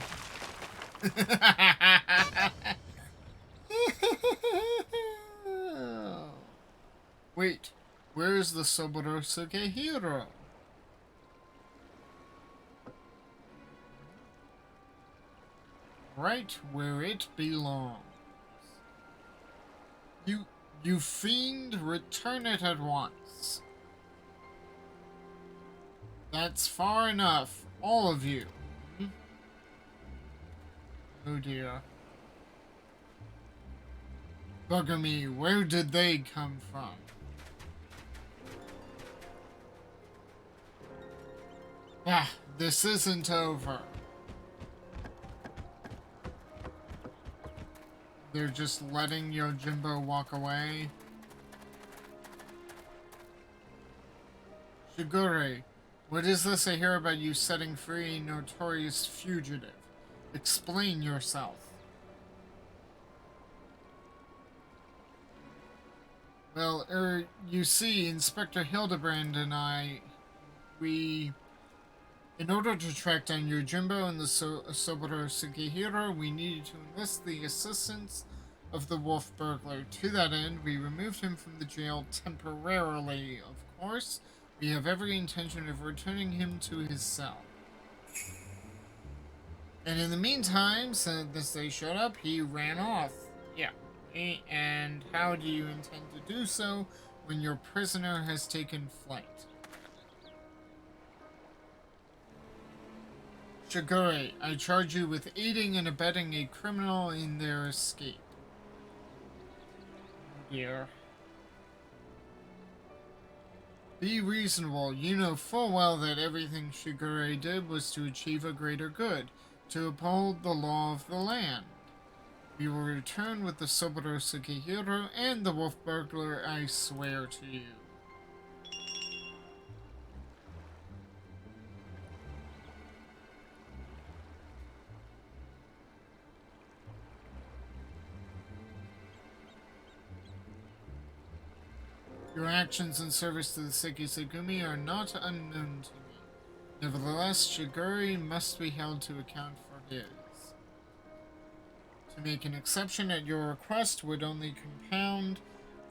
Wait, where's the Soboro Tsukihiro? Right where it belongs. You fiend, return it at once. That's far enough, all of you. Oh dear. Bugger me, where did they come from? Ah, this isn't over. They're just letting Yojimbo walk away. Shigure, what is this I hear about you setting free a notorious fugitive? Explain yourself. Well, you see, Inspector Hildibrand and I, in order to track down Yojimbo and the Soboro Tsukihiro, we needed to enlist the assistance of the wolf burglar. To that end, we removed him from the jail temporarily, of course. We have every intention of returning him to his cell. And in the meantime, since they showed up, he ran off. Yeah. And how do you intend to do so when your prisoner has taken flight? Shigure, I charge you with aiding and abetting a criminal in their escape. Dear. Be reasonable. You know full well that everything Shigure did was to achieve a greater good, to uphold the law of the land. We will return with the Soboro Tsukihiro and the wolf burglar, I swear to you. Your actions in service to the Sekisegumi are not unknown to me. Nevertheless, Shigure must be held to account for his. To make an exception at your request would only compound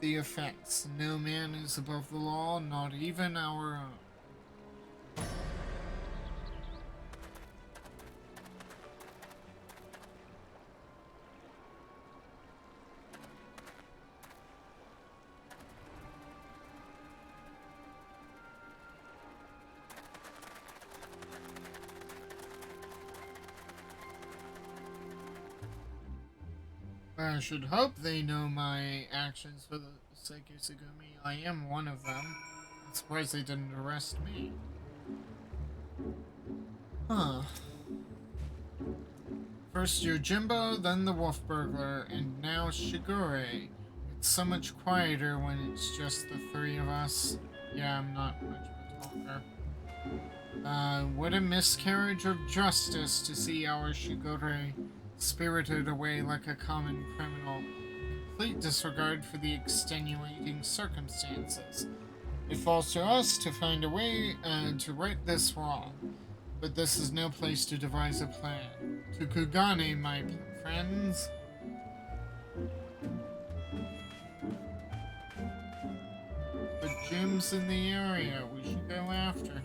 the offense. No man is above the law, not even our own. I should hope they know my actions for the Sekisugumi. I am one of them. I'm surprised they didn't arrest me. Huh. First Yojimbo, then the wolf burglar, and now Shigure. It's so much quieter when it's just the three of us. Yeah, I'm not much of a talker. What a miscarriage of justice to see our Shigure spirited away like a common criminal. Complete disregard for the extenuating circumstances. It falls to us to find a way to right this wrong. But this is no place to devise a plan. To Kugane, my friends. But Jim's in the area. We should go after him.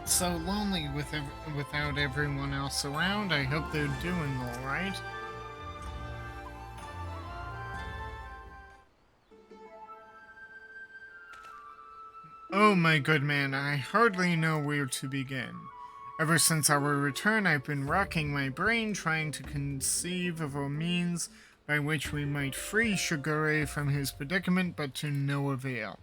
So lonely without everyone else around. I hope they're doing alright. Oh my good man, I hardly know where to begin. Ever since our return, I've been racking my brain trying to conceive of a means by which we might free Shigure from his predicament, but to no avail.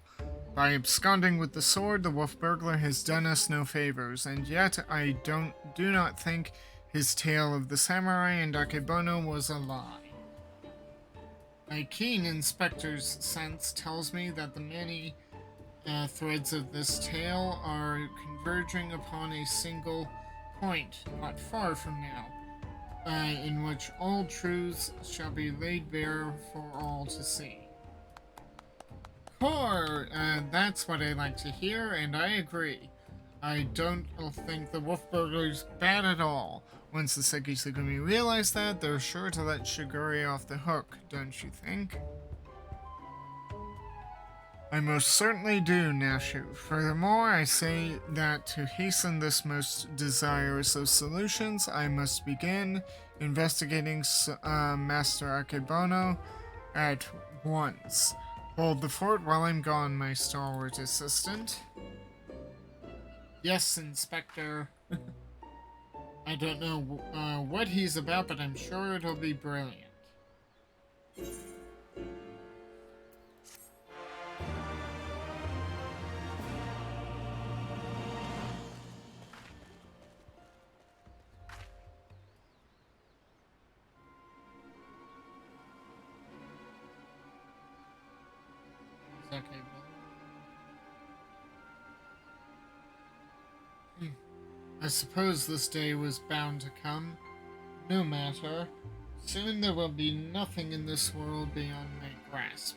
By absconding with the sword, the wolf burglar has done us no favors, and yet I do not think his tale of the samurai and Akebono was a lie. My keen inspector's sense tells me that the many threads of this tale are converging upon a single point, not far from now, in which all truths shall be laid bare for all to see. That's what I like to hear, and I agree. I don't think the wolf burglar's bad at all. Once the Sekisugumi realize that, they're sure to let Shigure off the hook, don't you think? I most certainly do, Nashu. Furthermore, I say that to hasten this most desirous of solutions, I must begin investigating Master Akebono at once. Hold the fort while I'm gone, my stalwart assistant. Yes, Inspector. I don't know what he's about, but I'm sure it'll be brilliant. Okay, I suppose this day was bound to come. No matter. Soon there will be nothing in this world beyond my grasp.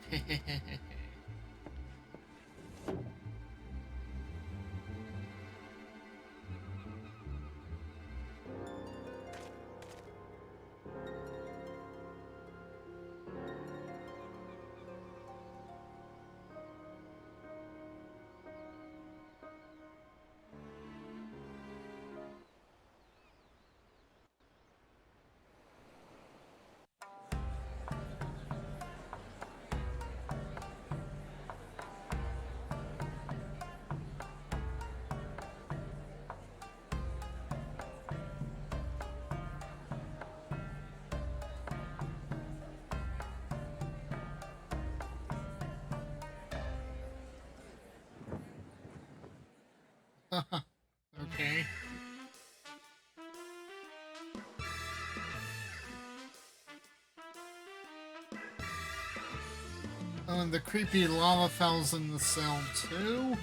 Okay. Oh, and the creepy lava fell's in the cell too?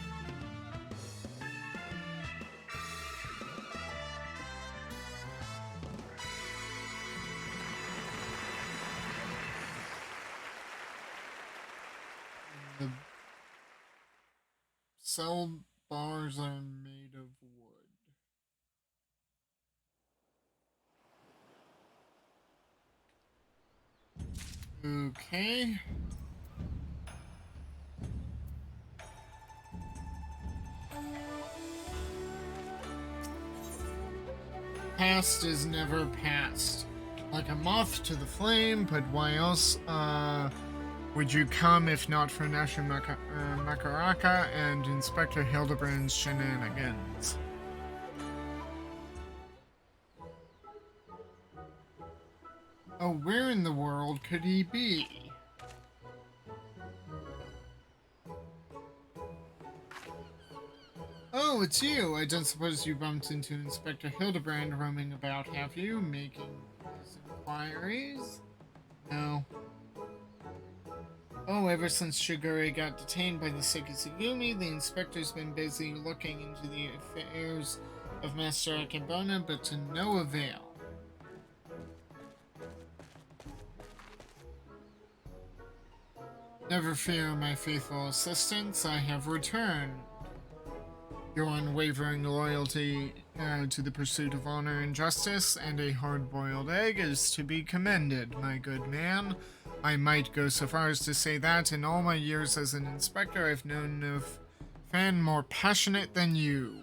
The cell bars are made of wood. Okay. Past is never past. Like a moth to the flame, but why else, would you come if not for Nashu Makaraka and Inspector Hildibrand's shenanigans? Oh, where in the world could he be? Oh, it's you! I don't suppose you bumped into Inspector Hildibrand roaming about, have you? Making his inquiries? No. Oh, ever since Shigure got detained by the Sekisugumi, the inspector's been busy looking into the affairs of Master Akebona, but to no avail. Never fear, my faithful assistants, I have returned. Your unwavering loyalty to the pursuit of honor and justice and a hard-boiled egg is to be commended, my good man. I might go so far as to say that in all my years as an inspector, I've known of fan more passionate than you.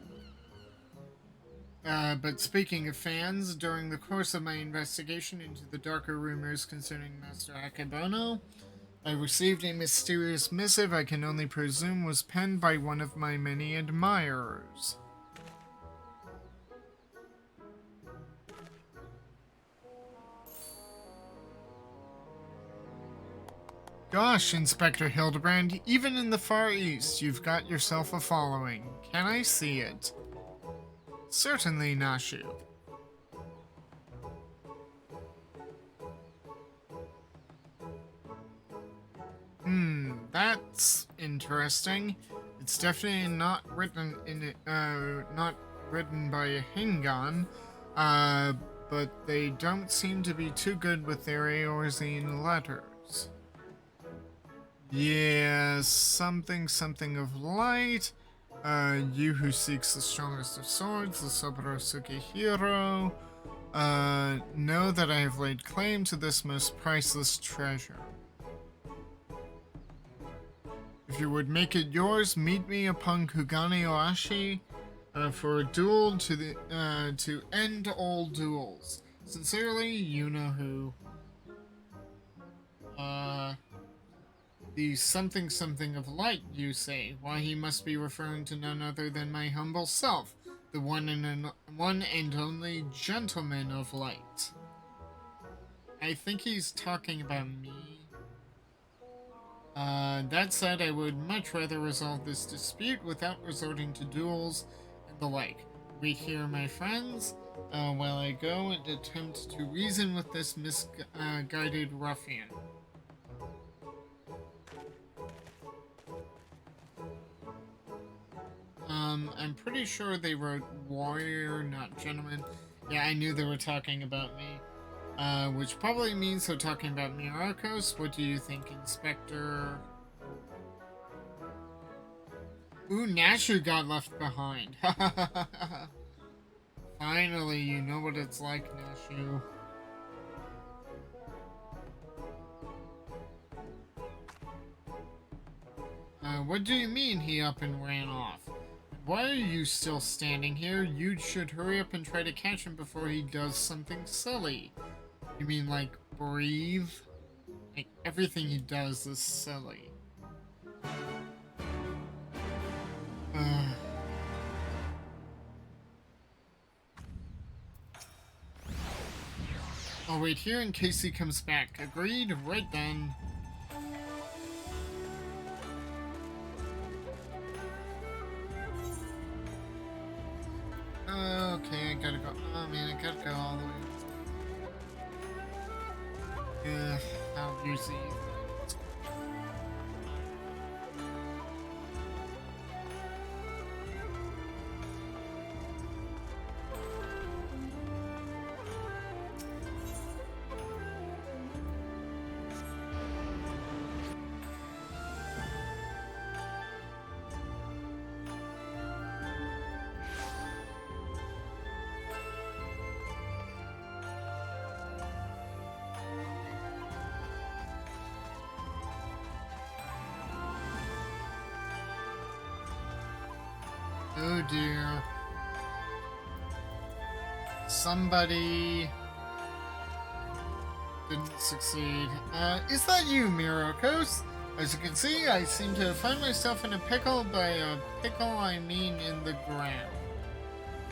But speaking of fans, during the course of my investigation into the darker rumors concerning Master Akebono, I received a mysterious missive I can only presume was penned by one of my many admirers. Gosh, Inspector Hildibrand, even in the Far East, you've got yourself a following. Can I see it? Certainly, Nashu. That's interesting. It's definitely not written in it, not written by a Hingan, but they don't seem to be too good with their Eorzean letters. Yeah, something of light. You who seeks the strongest of swords, the Soborosuke hero, know that I have laid claim to this most priceless treasure. If you would make it yours, meet me upon Kugane Oashi for a duel to end all duels. Sincerely, you know who. The something of light, you say? Why, he must be referring to none other than my humble self, the one and only gentleman of light. I think he's talking about me. That said, I would much rather resolve this dispute without resorting to duels and the like. Wait here, my friends, while I go and attempt to reason with this misguided ruffian. I'm pretty sure they wrote warrior, not gentleman. Yeah, I knew they were talking about me. Which probably means they're talking about Myrokos. What do you think, Inspector? Ooh, Nashu got left behind. Finally, you know what it's like, Nashu. What do you mean he up and ran off? Why are you still standing here? You should hurry up and try to catch him before he does something silly. You mean, like, breathe? Like, everything he does is silly. I'll wait here in case he comes back. Agreed? Right then. man, I gotta go all the way. How juicy. Oh dear. Somebody didn't succeed. Is that you, Myrokos? As you can see, I seem to find myself in a pickle. By a pickle, I mean in the ground.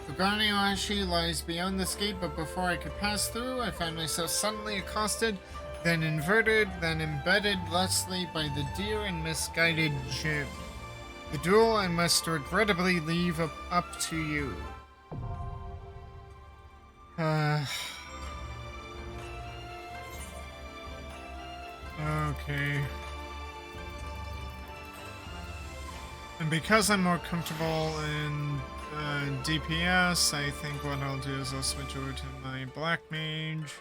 The Granioashi lies beyond this gate, but before I could pass through, I found myself suddenly accosted, then inverted, then embedded thusly by the dear and misguided Jim. The duel I must regrettably leave up to you. Okay. And because I'm more comfortable in DPS, I think what I'll do is I'll switch over to my Black Mage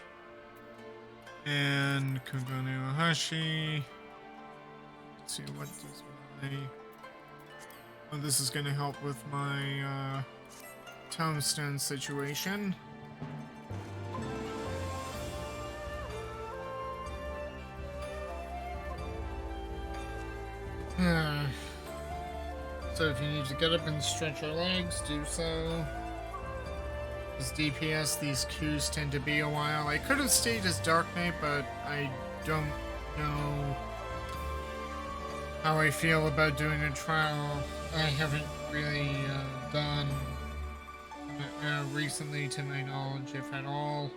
and Kugane Ohashi. Let's see, what does my... Oh, this is gonna help with my tombstone situation. So if you need to get up and stretch your legs, do so. As DPS, these queues tend to be a while. I could have stayed as Dark Knight, but I don't know how I feel about doing a trial. I haven't really done recently, to my knowledge, if at all.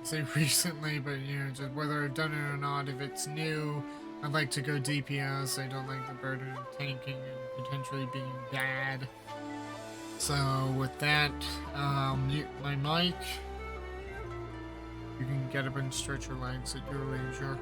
Say recently, but you know, just whether I've done it or not, if it's new, I'd like to go DPS. I don't like the burden of tanking and potentially being bad. So with that, mute my mic. You can get up and stretch your legs at your leisure.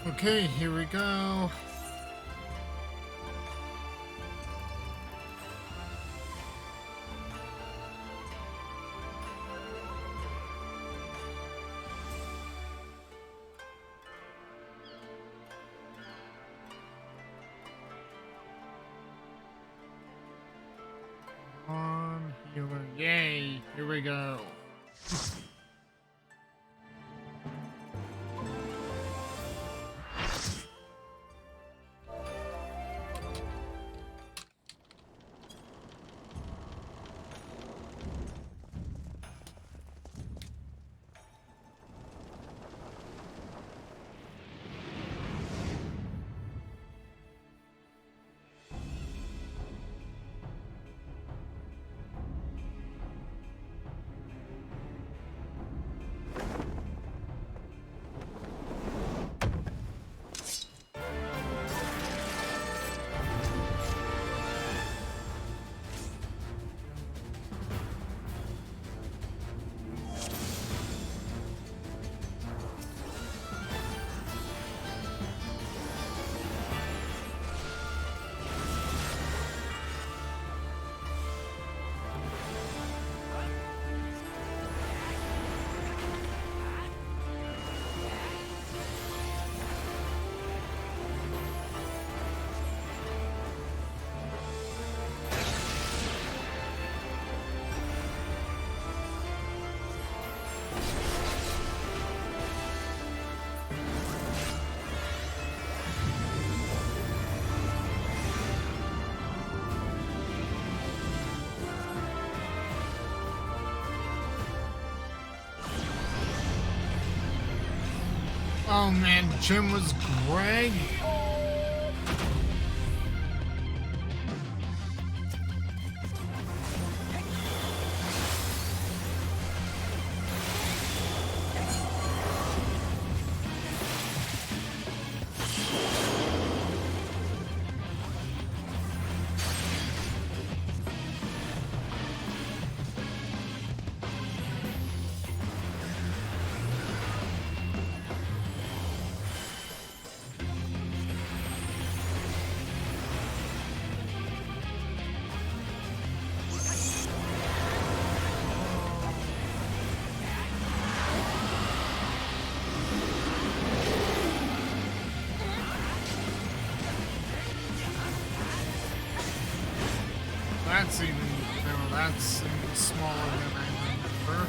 Okay, here we go. Healer. Yay, here we go. Oh man, Jim was Greg. That's even smaller than I remember.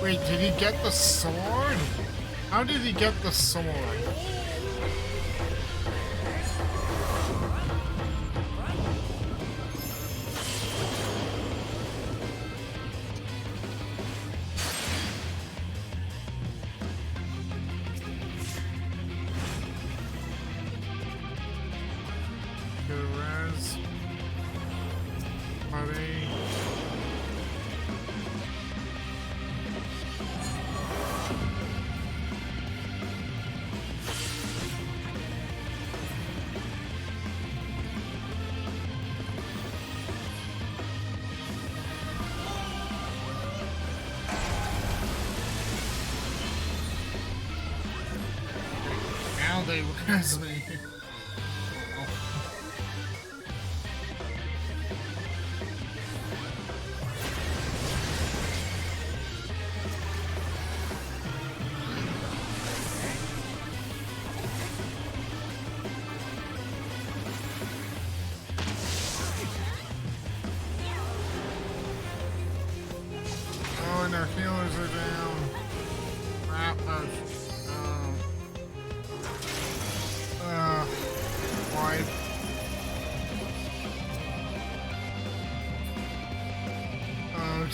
Wait, did he get the sword? How did he get the sword? They res me. Those are down. Crap. Why? Oh.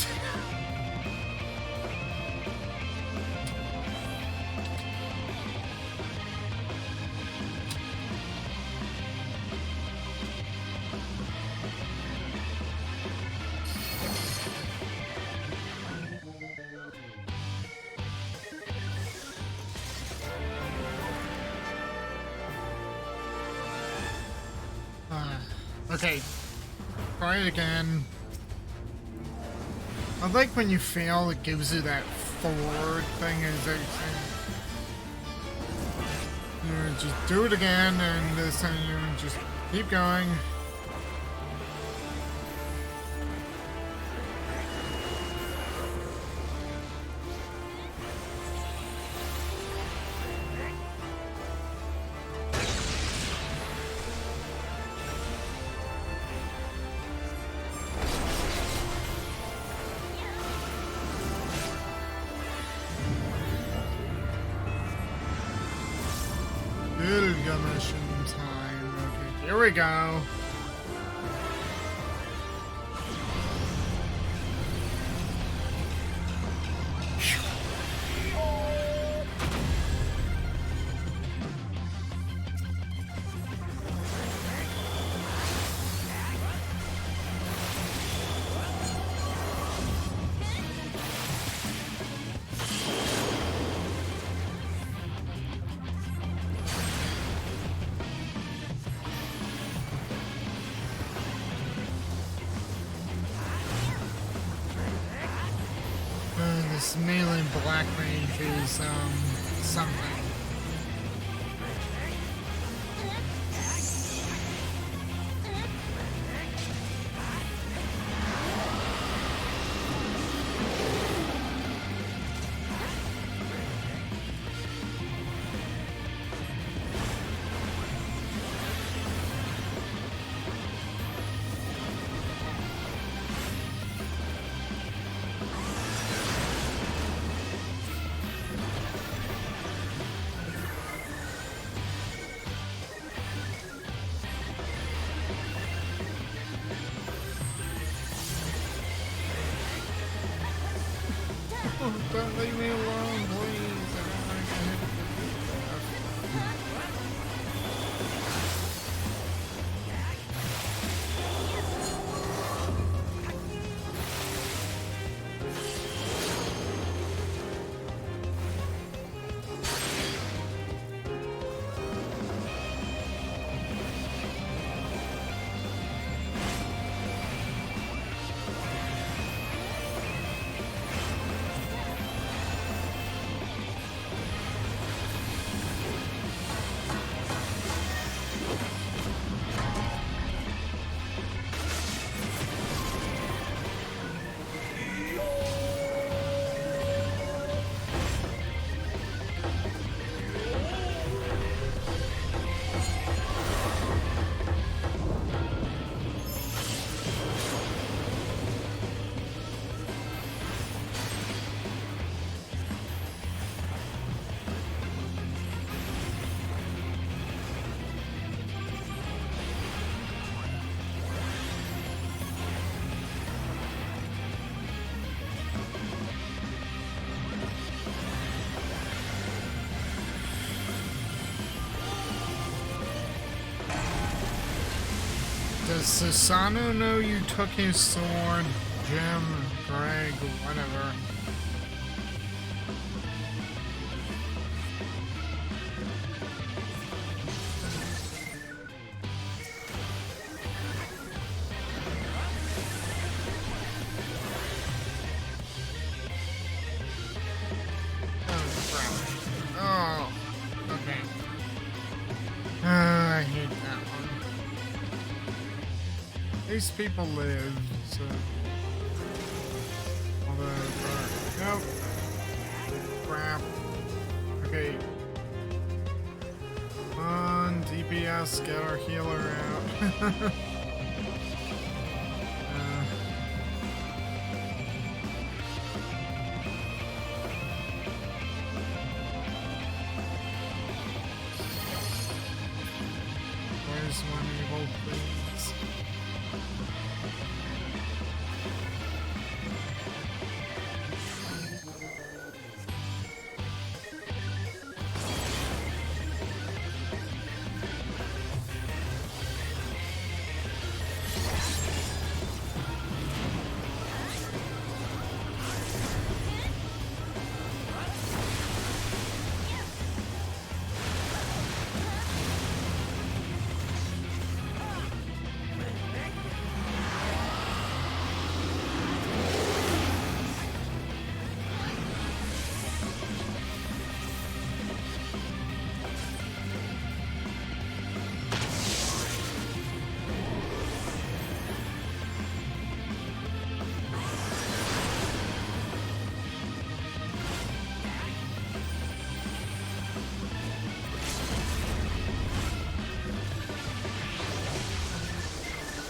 Okay, try it again. I like when you fail, it gives you that forward thing as they say. You just do it again, and this time you just keep going. Mission time. Okay, here we go. This melee black mage is, something. Don't leave me alone, please. I don't like to hit Does Susano know you took his sword? Jim, Greg, whatever. Oh, okay. I hate that one. These people live, so... Although, nope. Crap. Okay. Come on, DPS, get our healer out.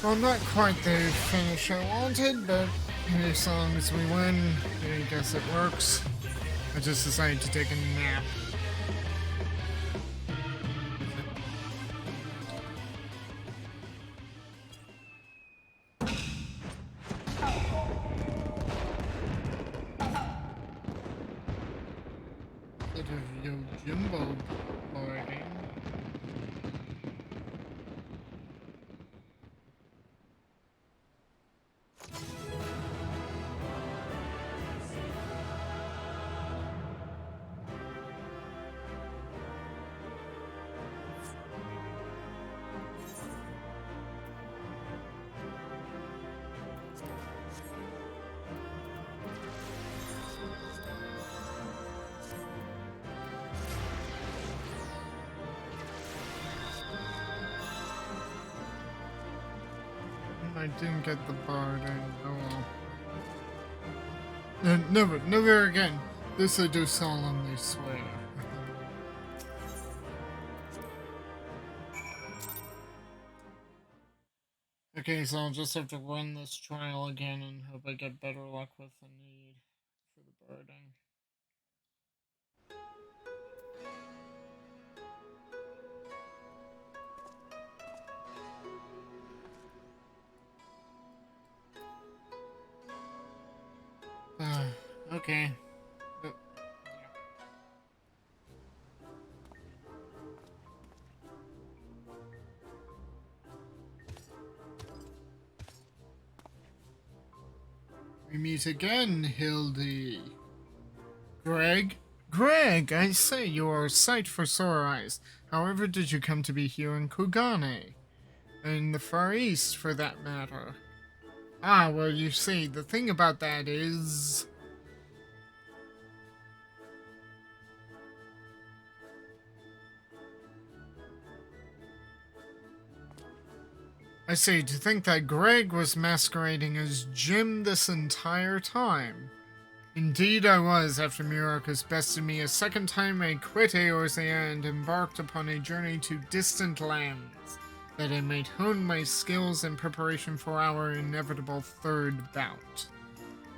Well, not quite the finish I wanted, but as long as we win, I guess it works. I just decided to take a nap. Bit of Yojimbo lording. I didn't get the bard, oh well. Never again. This I do solemnly swear. Okay, so I'll just have to run this trial again and hope I get better luck with the need for the barding. Okay. Yeah. We meet again, Hildy. Greg? Greg, I say, you are a sight for sore eyes. However did you come to be here in Kugane? In the Far East, for that matter. Ah, well, you see, the thing about that is... I say, to think that Greg was masquerading as Jim this entire time. Indeed I was, after Myrokos bested me a second time. I quit Eorzea and embarked upon a journey to distant lands, that I might hone my skills in preparation for our inevitable third bout.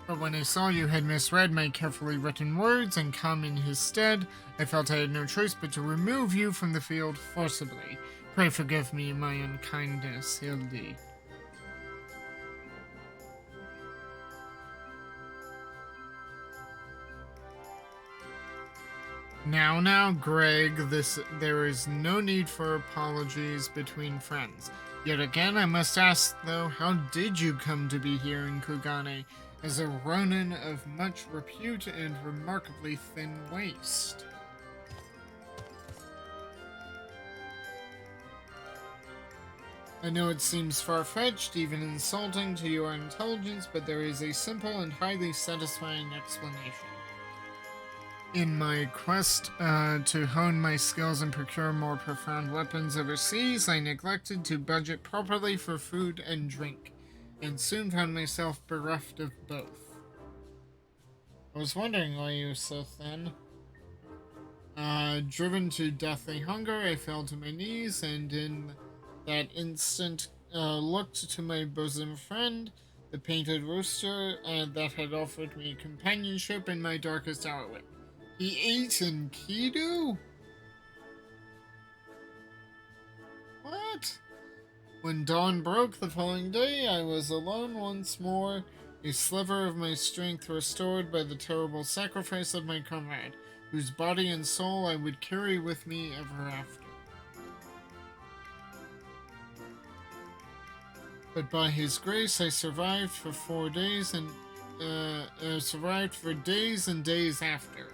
But when I saw you had misread my carefully written words and come in his stead, I felt I had no choice but to remove you from the field forcibly. Pray forgive me my unkindness, Hildy. Now, Greg, there is no need for apologies between friends. Yet again, I must ask, though, how did you come to be here in Kugane, as a Ronin of much repute and remarkably thin waist? I know it seems far-fetched, even insulting to your intelligence, but there is a simple and highly satisfying explanation. In my quest to hone my skills and procure more profound weapons overseas, I neglected to budget properly for food and drink, and soon found myself bereft of both. I was wondering why you were so thin. Driven to deathly hunger, I fell to my knees, and in that instant looked to my bosom friend, the painted rooster that had offered me companionship in my darkest hour. He ate in Kidu? What? When dawn broke the following day, I was alone once more, a sliver of my strength restored by the terrible sacrifice of my comrade, whose body and soul I would carry with me ever after. But by his grace, I survived for 4 days and survived for days and days after,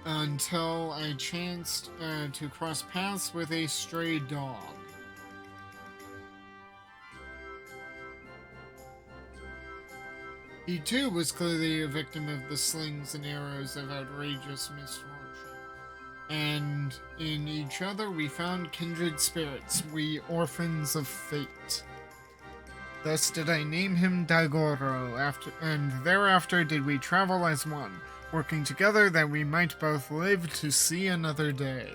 until I chanced to cross paths with a stray dog. He too was clearly a victim of the slings and arrows of outrageous misfortune, and in each other we found kindred spirits, we orphans of fate. Thus did I name him Daigoro, and thereafter did we travel as one, working together that we might both live to see another day.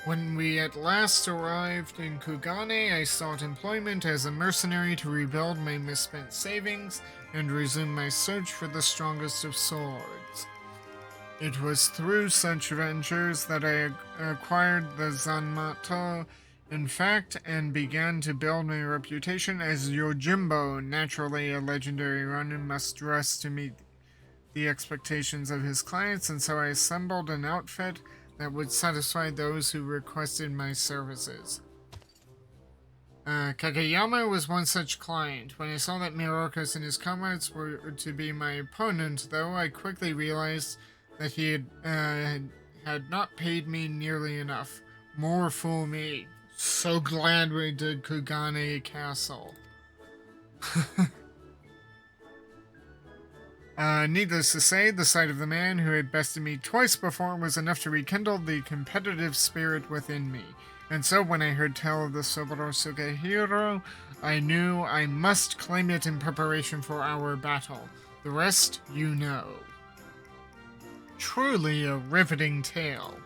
When we at last arrived in Kugane, I sought employment as a mercenary to rebuild my misspent savings and resume my search for the strongest of swords. It was through such ventures that I acquired the Zanmato, in fact, and began to build my reputation as Yojimbo. Naturally, a legendary Ronin must dress to meet the expectations of his clients, and so I assembled an outfit that would satisfy those who requested my services. Kageyama was one such client. When I saw that Myrokos and his comrades were to be my opponent, though, I quickly realized that he had not paid me nearly enough. More fool me. So glad we did Kugane Castle. Needless to say, the sight of the man who had bested me twice before was enough to rekindle the competitive spirit within me. And so when I heard tell of the Soboro Sugehiro, I knew I must claim it in preparation for our battle. The rest, you know. Truly a riveting tale.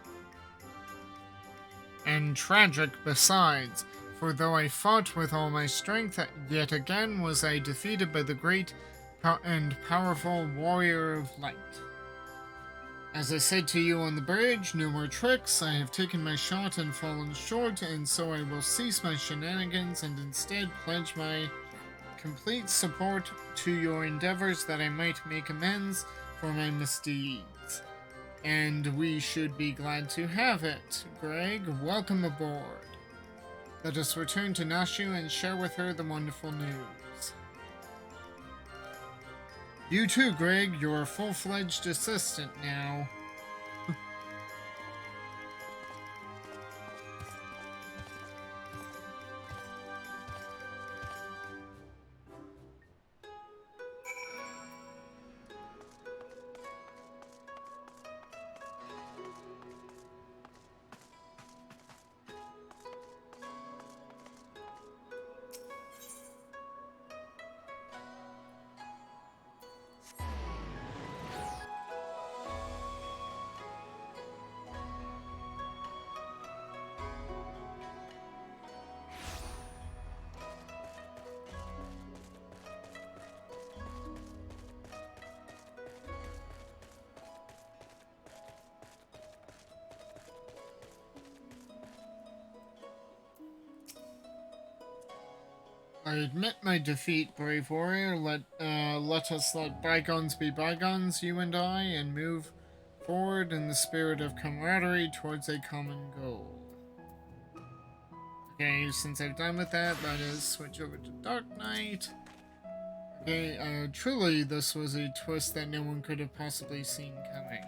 And tragic besides, for though I fought with all my strength, yet again was I defeated by the great and powerful warrior of light. As I said to you on the bridge, no more tricks. I have taken my shot and fallen short, and so I will cease my shenanigans and instead pledge my complete support to your endeavors that I might make amends for my misdeeds. And we should be glad to have it. Greg, welcome aboard. Let us return to Nashu and share with her the wonderful news. You too, Greg. You're a full-fledged assistant now. I admit my defeat, brave warrior. Let us let bygones be bygones, you and I, and move forward in the spirit of camaraderie towards a common goal. Okay, since I've done with that, let us switch over to Dark Knight. Okay, truly this was a twist that no one could have possibly seen coming.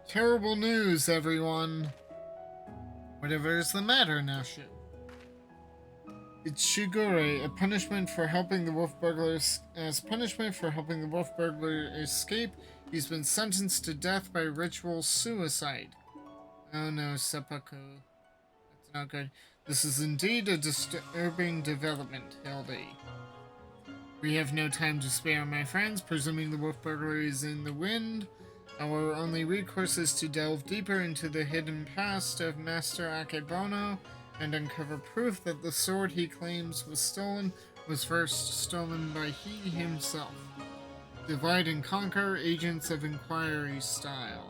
Terrible news, everyone. Whatever is the matter, Nashu? It's Shigure, a punishment for helping the wolf burglar. As punishment for helping the wolf burglar escape, he's been sentenced to death by ritual suicide. Oh no, seppuku. That's not good. This is indeed a disturbing development, Hildy. We have no time to spare, my friends. Presuming the wolf burglar is in the wind, our only recourse is to delve deeper into the hidden past of Master Akebono and uncover proof that the sword he claims was stolen was first stolen by he himself. Divide and conquer, agents of inquiry style.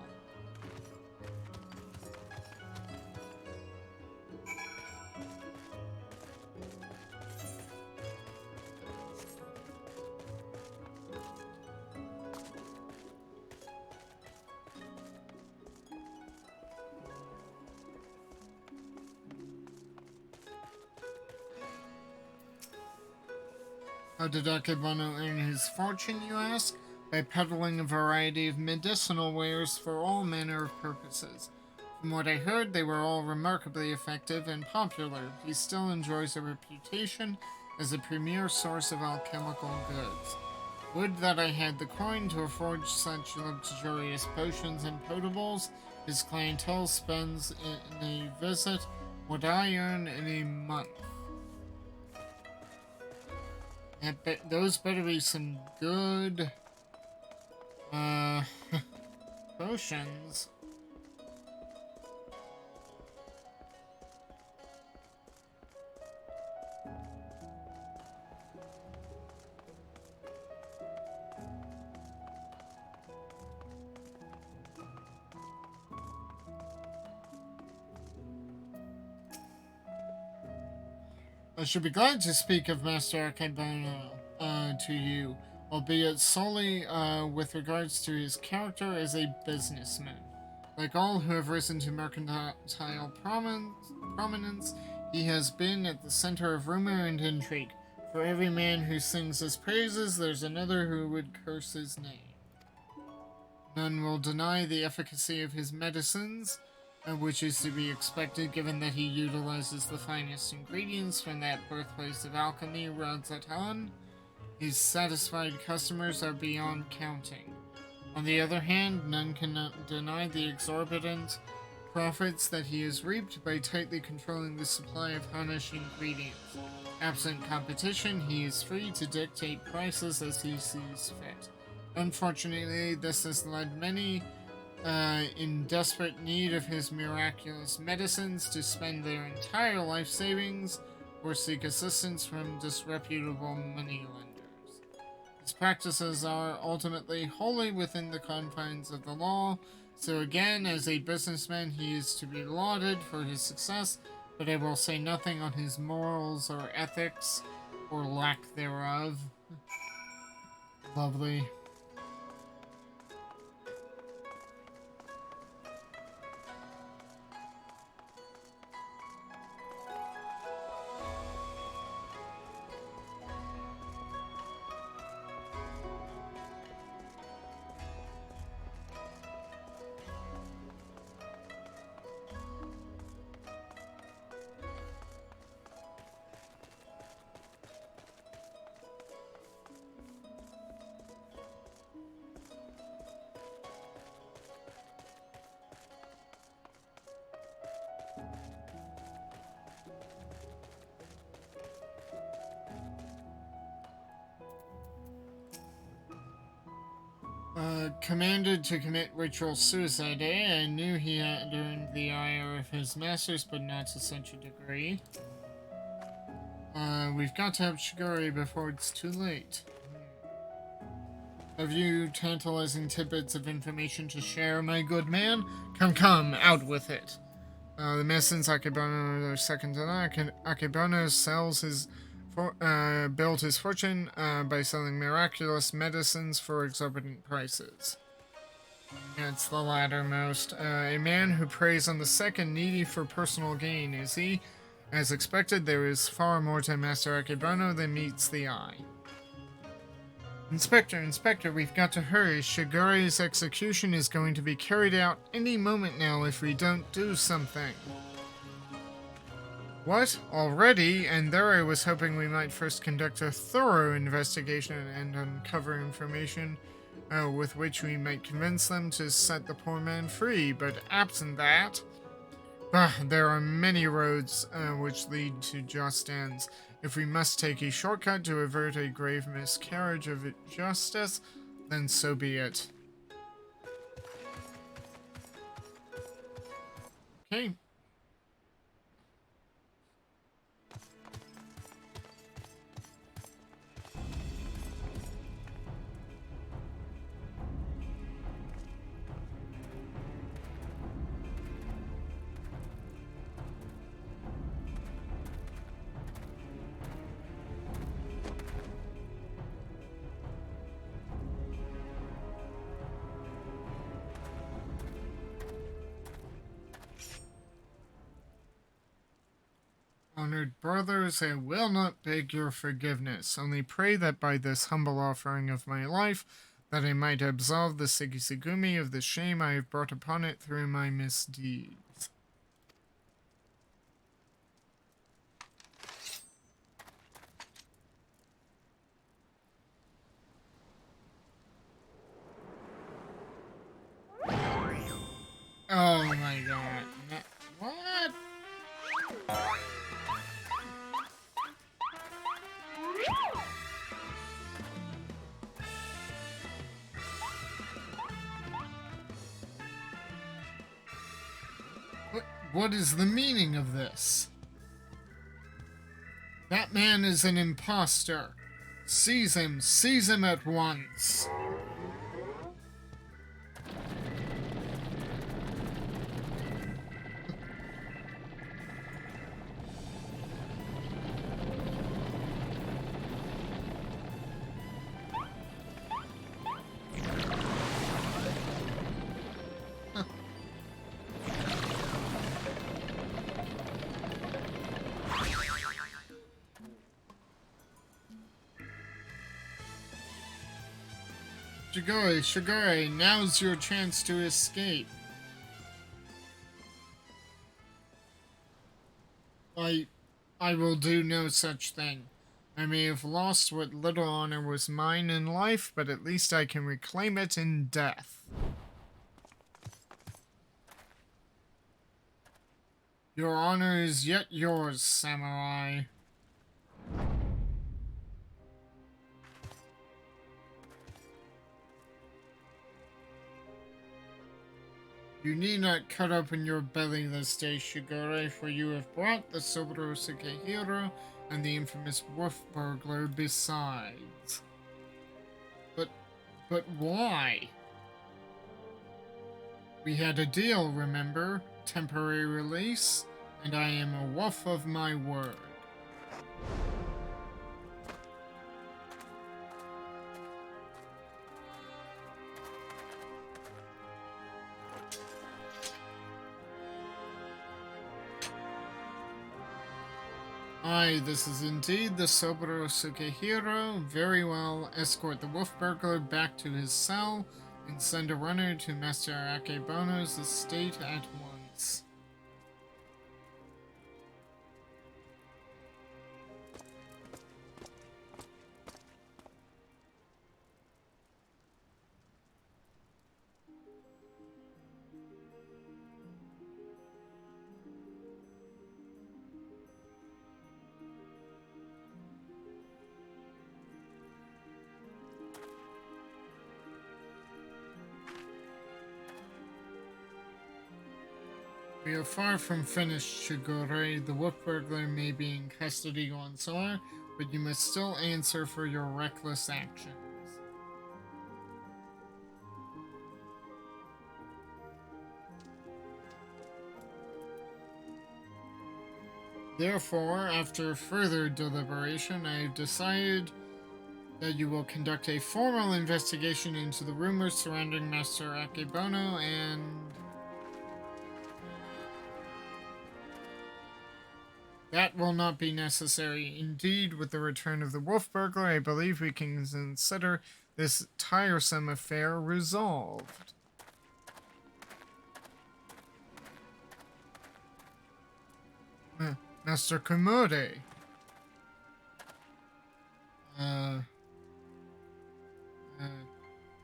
How did Akebono earn his fortune, you ask? By peddling a variety of medicinal wares for all manner of purposes. From what I heard, they were all remarkably effective and popular. He still enjoys a reputation as a premier source of alchemical goods. Would that I had the coin to forge such luxurious potions and potables. His clientele spends in a visit what I earn in a month. Those better be some good potions. I should be glad to speak of Master Akebono to you, albeit solely with regards to his character as a businessman. Like all who have risen to mercantile prominence, he has been at the center of rumor and intrigue. For every man who sings his praises, there's another who would curse his name. None will deny the efficacy of his medicines, which is to be expected given that he utilizes the finest ingredients from that birthplace of alchemy, Radzatan. His satisfied customers are beyond counting. On the other hand, none can deny the exorbitant profits that he has reaped by tightly controlling the supply of Hanash ingredients. Absent competition, he is free to dictate prices as he sees fit. Unfortunately, this has led many in desperate need of his miraculous medicines to spend their entire life savings or seek assistance from disreputable moneylenders. His practices are ultimately wholly within the confines of the law, so again, as a businessman, he is to be lauded for his success, but I will say nothing on his morals or ethics, or lack thereof. Lovely. Commanded to commit ritual suicide, I knew he had earned the ire of his masters, but not to such a degree. We've got to have Shigori before it's too late. Have you tantalizing tidbits of information to share, my good man? Come, out with it. The Messens Akebono are second to none. Akebono sells his... built his fortune by selling miraculous medicines for exorbitant prices. It's the lattermost. A man who preys on the sick and needy for personal gain, is he? As expected, there is far more to Master Akebono than meets the eye. Inspector, we've got to hurry. Shigori's execution is going to be carried out any moment now if we don't do something. What? Already? And there I was hoping we might first conduct a thorough investigation and uncover information with which we might convince them to set the poor man free, but absent that... there are many roads which lead to just ends. If we must take a shortcut to avert a grave miscarriage of justice, then so be it. Okay. Honored brothers, I will not beg your forgiveness, only pray that by this humble offering of my life, that I might absolve the Sigisegumi of the shame I have brought upon it through my misdeeds. Oh my god. What? What is the meaning of this? That man is an imposter. Seize him at once. Shigure, now's your chance to escape. I will do no such thing. I may have lost what little honor was mine in life, but at least I can reclaim it in death. Your honor is yet yours, samurai. You need not cut open your belly this day, Shigure, for you have brought the Soburo Sukehiro and the infamous wolf burglar besides. But why? We had a deal, remember? Temporary release, and I am a wolf of my word. Aye, this is indeed the Soburo Sukehiro. Very well, escort the wolf burglar back to his cell and send a runner to Master Akebono's estate at once. We are far from finished, Shigure. The wolf burglar may be in custody once more, but you must still answer for your reckless actions. Therefore, after further deliberation, I have decided that you will conduct a formal investigation into the rumors surrounding Master Akebono and... That will not be necessary. Indeed, with the return of the wolf burglar, I believe we can consider this tiresome affair resolved. Master Komode.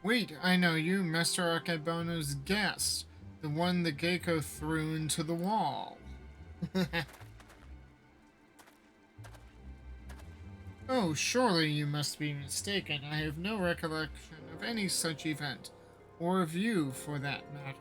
Wait, I know you, Master Akebono's guest. The one the gecko threw into the wall. Oh, surely you must be mistaken. I have no recollection of any such event, or of you, for that matter.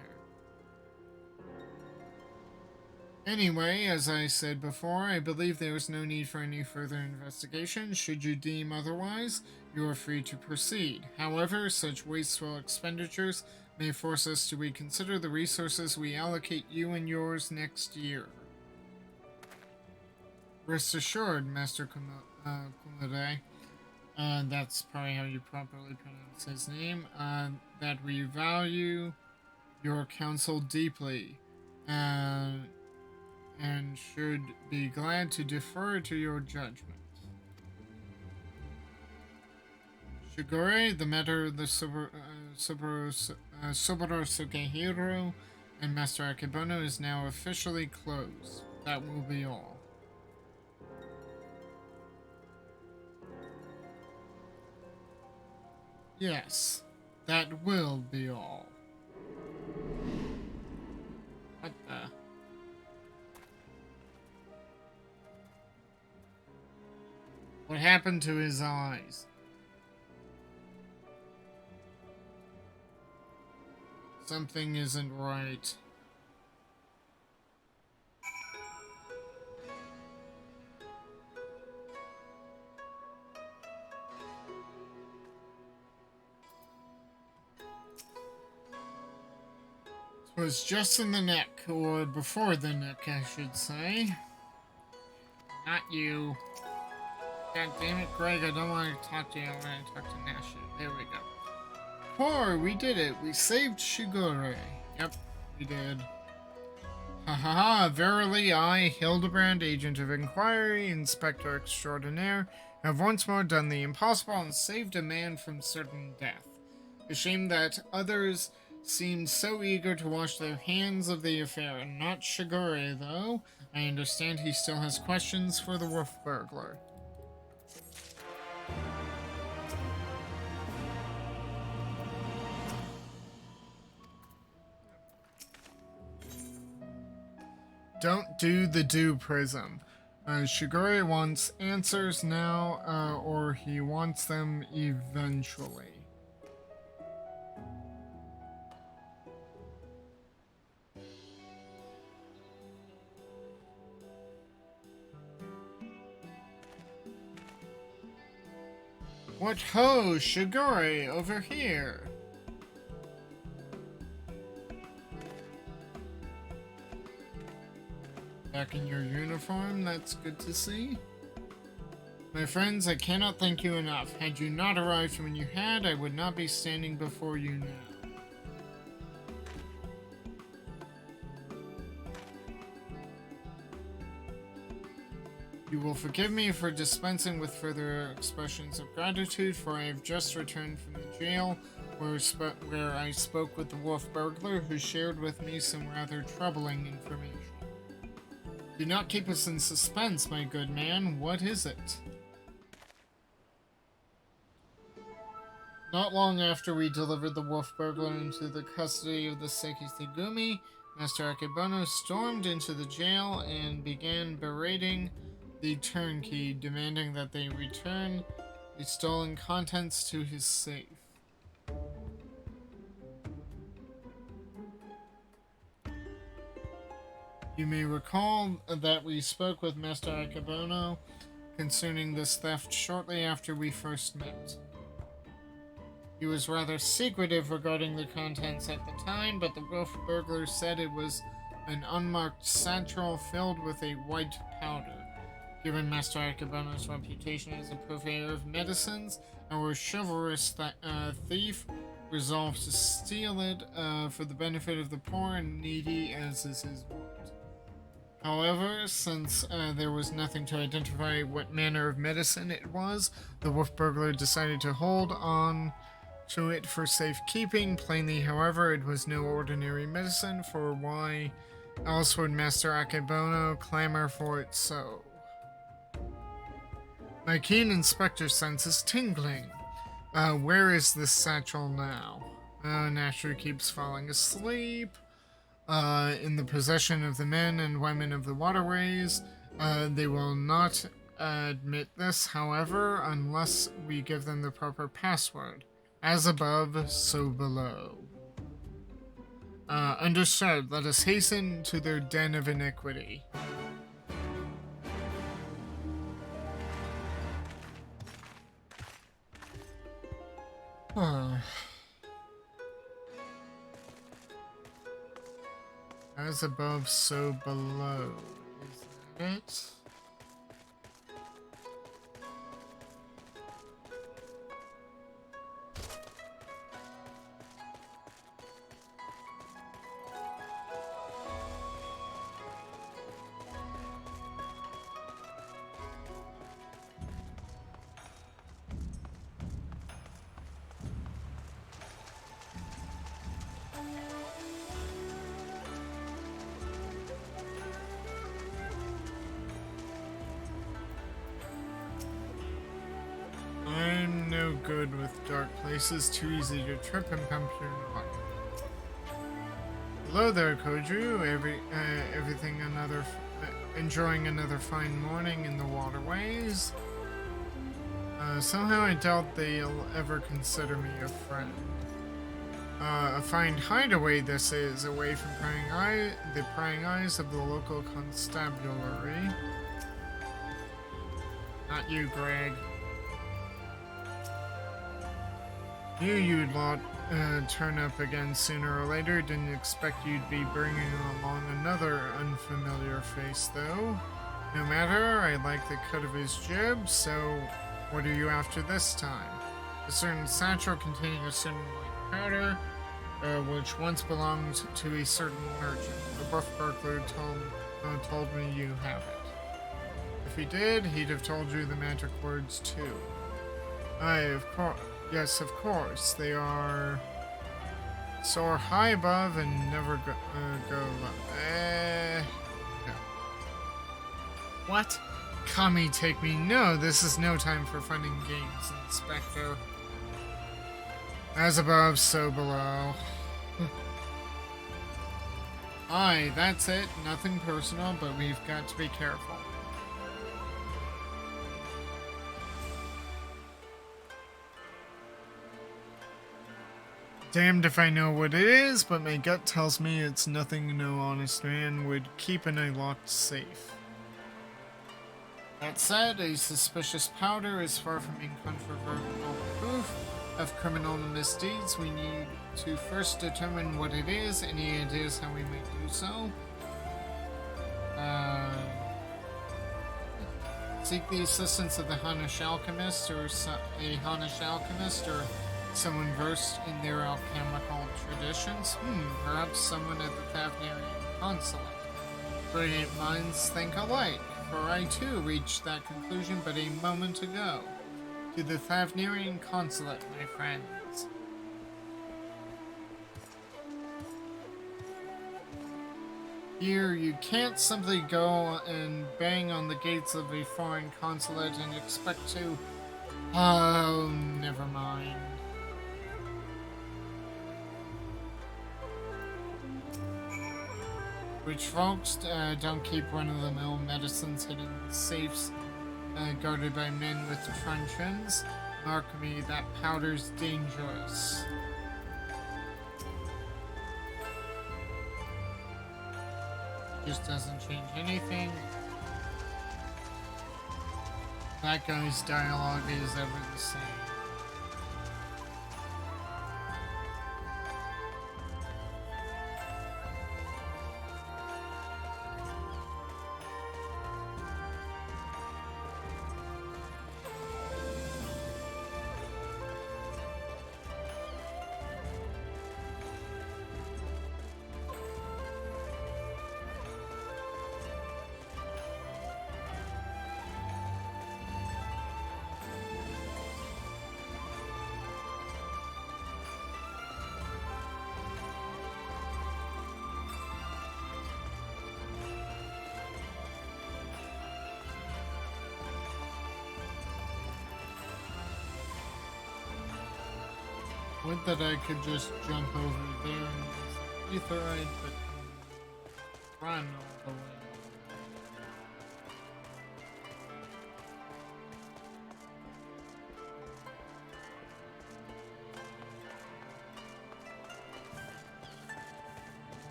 Anyway, as I said before, I believe there is no need for any further investigation. Should you deem otherwise, you are free to proceed. However, such wasteful expenditures may force us to reconsider the resources we allocate you and yours next year. Rest assured, Master Komode, that's probably how you properly pronounce his name, that we value your counsel deeply, and should be glad to defer to your judgment. Shigure, the matter of the Soburo Sukehiro and Master Akebono is now officially closed. That will be all. Yes, that will be all. What the? What happened to his eyes? Something isn't right. It was just in the neck, or before the neck, I should say. Not you. God damn it, Greg, I don't want to talk to you, I want to talk to Nashi. There we go. Poor, we did it. We saved Shigure. Yep, we did. Ha, verily I, Hildibrand, Agent of Inquiry, Inspector Extraordinaire, have once more done the impossible and saved a man from certain death. A shame that others seemed so eager to wash their hands of the affair. Not Shigure, though. I understand he still has questions for the wolf burglar. Don't do the do prism. Shigure wants answers now, or he wants them eventually. What ho, Shigure, over here! Back in your uniform, that's good to see. My friends, I cannot thank you enough. Had you not arrived when you had, I would not be standing before you now. You will forgive me for dispensing with further expressions of gratitude, for I have just returned from the jail where I spoke with the wolf burglar, who shared with me some rather troubling information. Do not keep us in suspense, my good man. What is it? Not long after we delivered the wolf burglar into the custody of the Sekisegumi, Master Akebono stormed into the jail and began berating the turnkey, demanding that they return the stolen contents to his safe. You may recall that we spoke with Master Akebono concerning this theft shortly after we first met. He was rather secretive regarding the contents at the time, but the wolf burglar said it was an unmarked satchel filled with a white powder. Given Master Akebono's reputation as a purveyor of medicines, our chivalrous thief resolved to steal it for the benefit of the poor and needy, as is his wont. However, since there was nothing to identify what manner of medicine it was, the wolf burglar decided to hold on to it for safekeeping. Plainly, however, it was no ordinary medicine, for why else would Master Akebono clamor for it so? My keen inspector sense is tingling. Where is this satchel now? Naturally keeps falling asleep. In the possession of the men and women of the waterways. They will not admit this, however, unless we give them the proper password. As above, so below. Understood. Let us hasten to their den of iniquity. As above, so below. Is that it? I'm no good with dark places, too easy to trip and pump your luck. Hello there, Koju. Enjoying another fine morning in the waterways. Somehow I doubt they'll ever consider me a friend. A fine hideaway this is, away from the prying eyes of the local constabulary. Not you, Greg. Knew you'd turn up again sooner or later. Didn't expect you'd be bringing along another unfamiliar face, though. No matter, I like the cut of his jib, so what are you after this time? A certain satchel containing a certain white powder, which once belonged to a certain merchant. The buff burglar told me you have it. If he did, he'd have told you the magic words, too. Yes, of course. They are soar high above and never go low. No. What? Kami, take me. No, this is no time for fun and games, Inspector. As above, so below. Aye, that's it. Nothing personal, but we've got to be careful. Damned if I know what it is, but my gut tells me it's nothing no honest man would keep in a locked safe. That said, a suspicious powder is far from incontrovertible proof of criminal misdeeds. We need to first determine what it is. Any ideas how we might do so? Seek the assistance of the Hanish alchemist, or a Hanish alchemist, or someone versed in their alchemical traditions. Perhaps someone at the Thavnarian consulate. Brilliant minds think alike, for I too reached that conclusion but a moment ago. To the Thavnarian consulate, my friends. Here, you can't simply go and bang on the gates of a foreign consulate and expect to... Oh, never mind. Rich folks don't keep run-of-the-mill medicines hidden in safes guarded by men with truncheons. Mark me, that powder's dangerous. Just doesn't change anything. That guy's dialogue is ever the same. Would that I could just jump over there and use Etherite, but run all the way.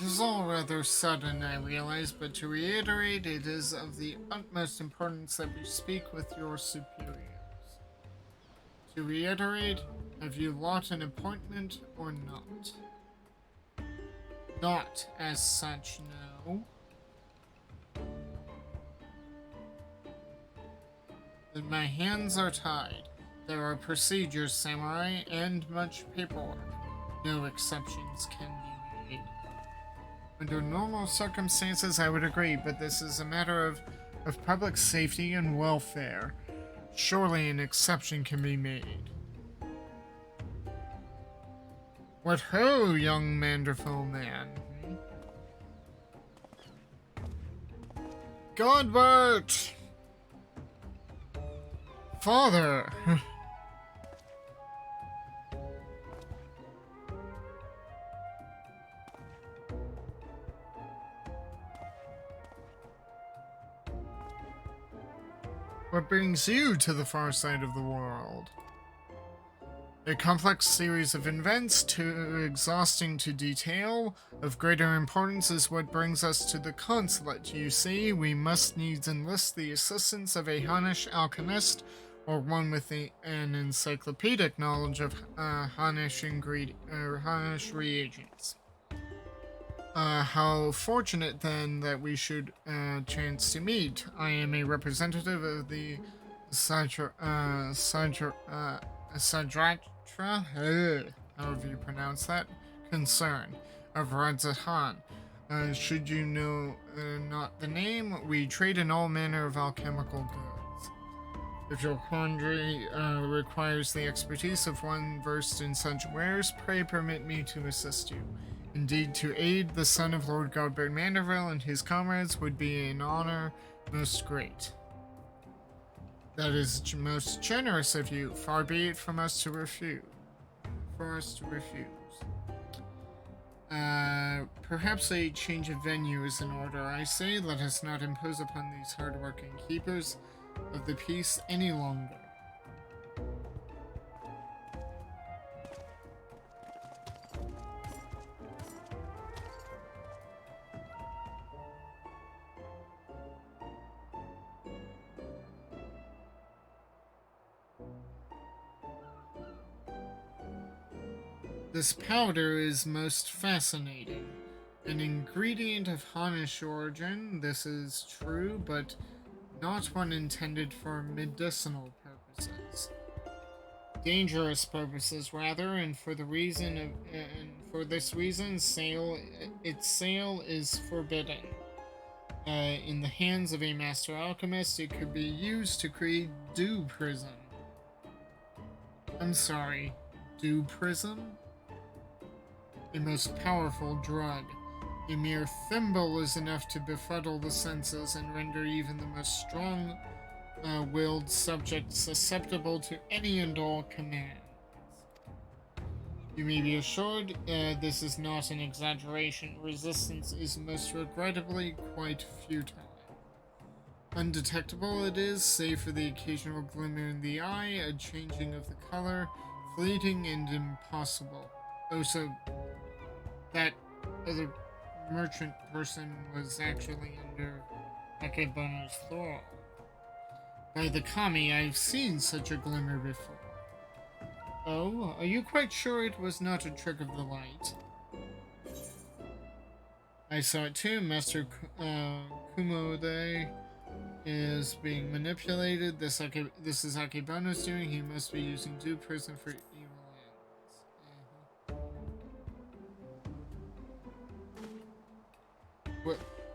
It is all rather sudden, I realize, but to reiterate, it is of the utmost importance that we speak with your superiors. To reiterate, have you lot an appointment or not? Not as such, no. Then my hands are tied. There are procedures, samurai, and much paperwork. No exceptions can be made. Under normal circumstances, I would agree, but this is a matter of public safety and welfare. Surely an exception can be made. What ho, young Manderful man? Godbert! Father! What brings you to the far side of the world? A complex series of events, too exhausting to detail, of greater importance is what brings us to the consulate. You see, we must needs enlist the assistance of a Hunnish alchemist, or one with an encyclopedic knowledge of Hunnish reagents. How fortunate then that we should chance to meet. I am a representative of the Sadratra, however you pronounce that, concern of Radzahan. Should you know not the name, we trade in all manner of alchemical goods. If your quandary requires the expertise of one versed in such wares, pray permit me to assist you. Indeed, to aid the son of Lord Godbert Manderville and his comrades would be an honor most great. That is most generous of you. Far be it from us to refuse. Perhaps a change of venue is in order. I say, let us not impose upon these hard-working keepers of the peace any longer. This powder is most fascinating. An ingredient of Hunnish origin, this is true, but not one intended for medicinal purposes. Dangerous purposes, rather, and for this reason, its sale is forbidden. In the hands of a master alchemist, it could be used to create dew prism. I'm sorry, dew prism? A most powerful drug. A mere thimble is enough to befuddle the senses and render even the most strong-willed subject susceptible to any and all commands. You may be assured this is not an exaggeration. Resistance is most regrettably quite futile. Undetectable it is, save for the occasional glimmer in the eye, a changing of the color, fleeting and impossible. Oh, so that other merchant person was actually under Akebono's thrall. By the kami, I've seen such a glimmer before. Oh, are you quite sure it was not a trick of the light? I saw it too. Master Kumode is being manipulated. This is Akebono's doing. He must be using dew prism for evil ends.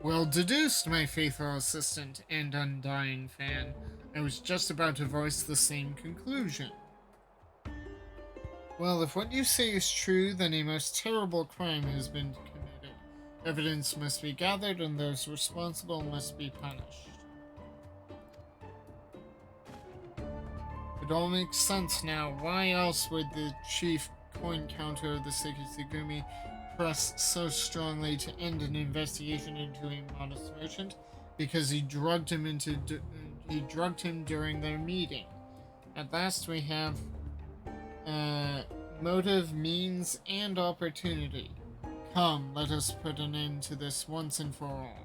Well deduced, my faithful assistant and undying fan. I was just about to voice the same conclusion. Well, if what you say is true, then a most terrible crime has been committed. Evidence must be gathered, and those responsible must be punished. It all makes sense now. Why else would the chief coin counter of the Sekisugumi press so strongly to end an investigation into a modest merchant? Because he drugged him during their meeting. At last we have motive, means, and opportunity. Come, let us put an end to this once and for all.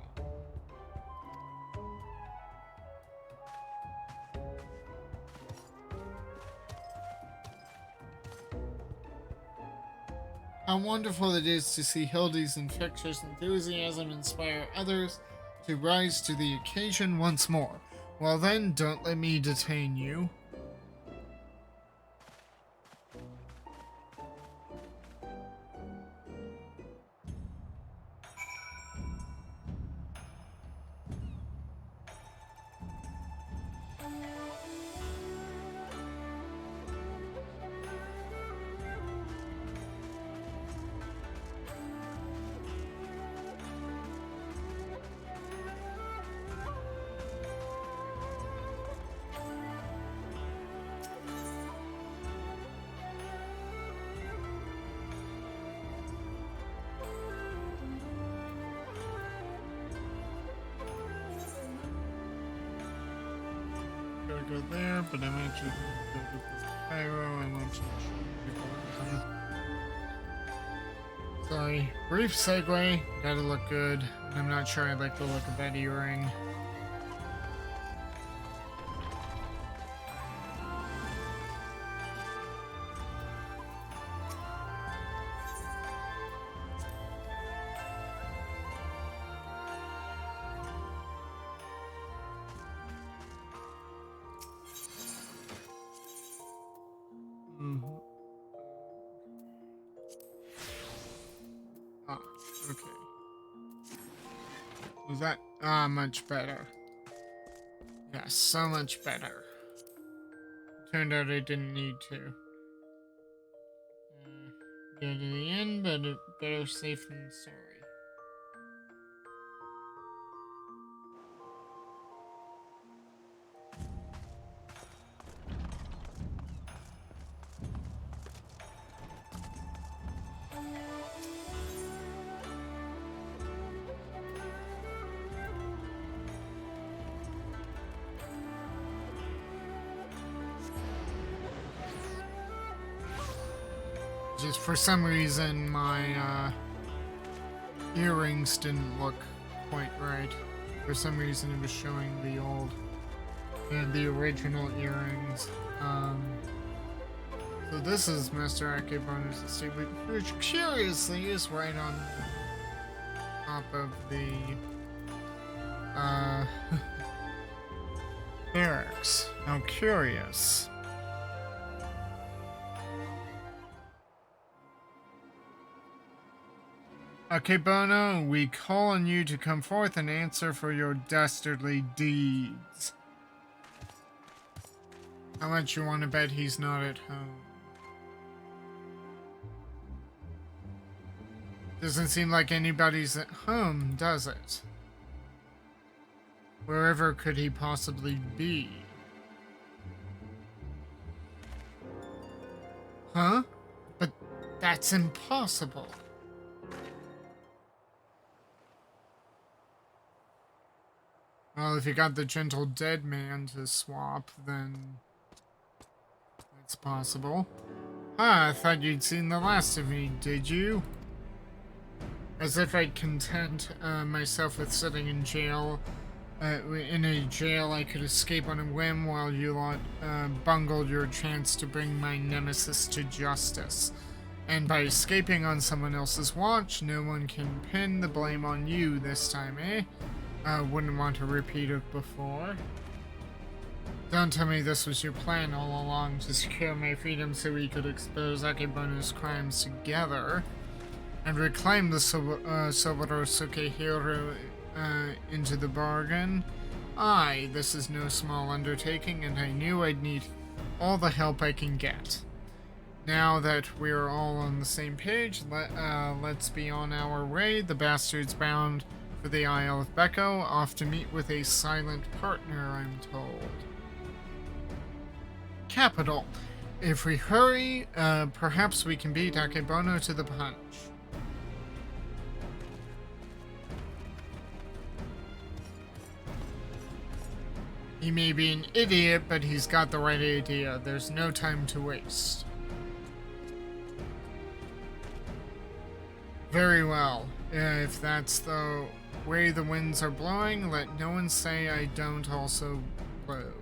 How wonderful it is to see Hildy's infectious enthusiasm inspire others to rise to the occasion once more. Well then, don't let me detain you. Go there, but I'm actually going to go with this pyro. I want to Sorry, brief segue. Gotta look good. And I'm not sure I like the look of that earring. Ah, okay. Was that much better? Yeah, so much better. Turned out I didn't need to. Go to the end, but better safe than sorry. Just for some reason, my earrings didn't look quite right. For some reason, it was showing the old and the original earrings. So this is Master Akebono's estate, which curiously is right on top of the barracks. How curious. Akebono, we call on you to come forth and answer for your dastardly deeds. How much you want to bet he's not at home? Doesn't seem like anybody's at home, does it? Wherever could he possibly be? Huh? But that's impossible. Well, if you got the gentle dead man to swap, then it's possible. Ah, I thought you'd seen the last of me, did you? As if I'd content myself with sitting in jail. In a jail I could escape on a whim while you lot bungled your chance to bring my nemesis to justice. And by escaping on someone else's watch, no one can pin the blame on you this time, eh? Wouldn't want a repeat of before. Don't tell me this was your plan all along, to secure my freedom so we could expose Akebono's crimes together and reclaim the Soborosuke hero into the bargain. Aye, this is no small undertaking, and I knew I'd need all the help I can get. Now that we're all on the same page, let's be on our way. The bastard's bound for the Isle of Becco, off to meet with a silent partner, I'm told. Capital. If we hurry, perhaps we can beat Akebono to the punch. He may be an idiot, but he's got the right idea. There's no time to waste. Very well. If that's the way the winds are blowing, let no one say I don't also blow.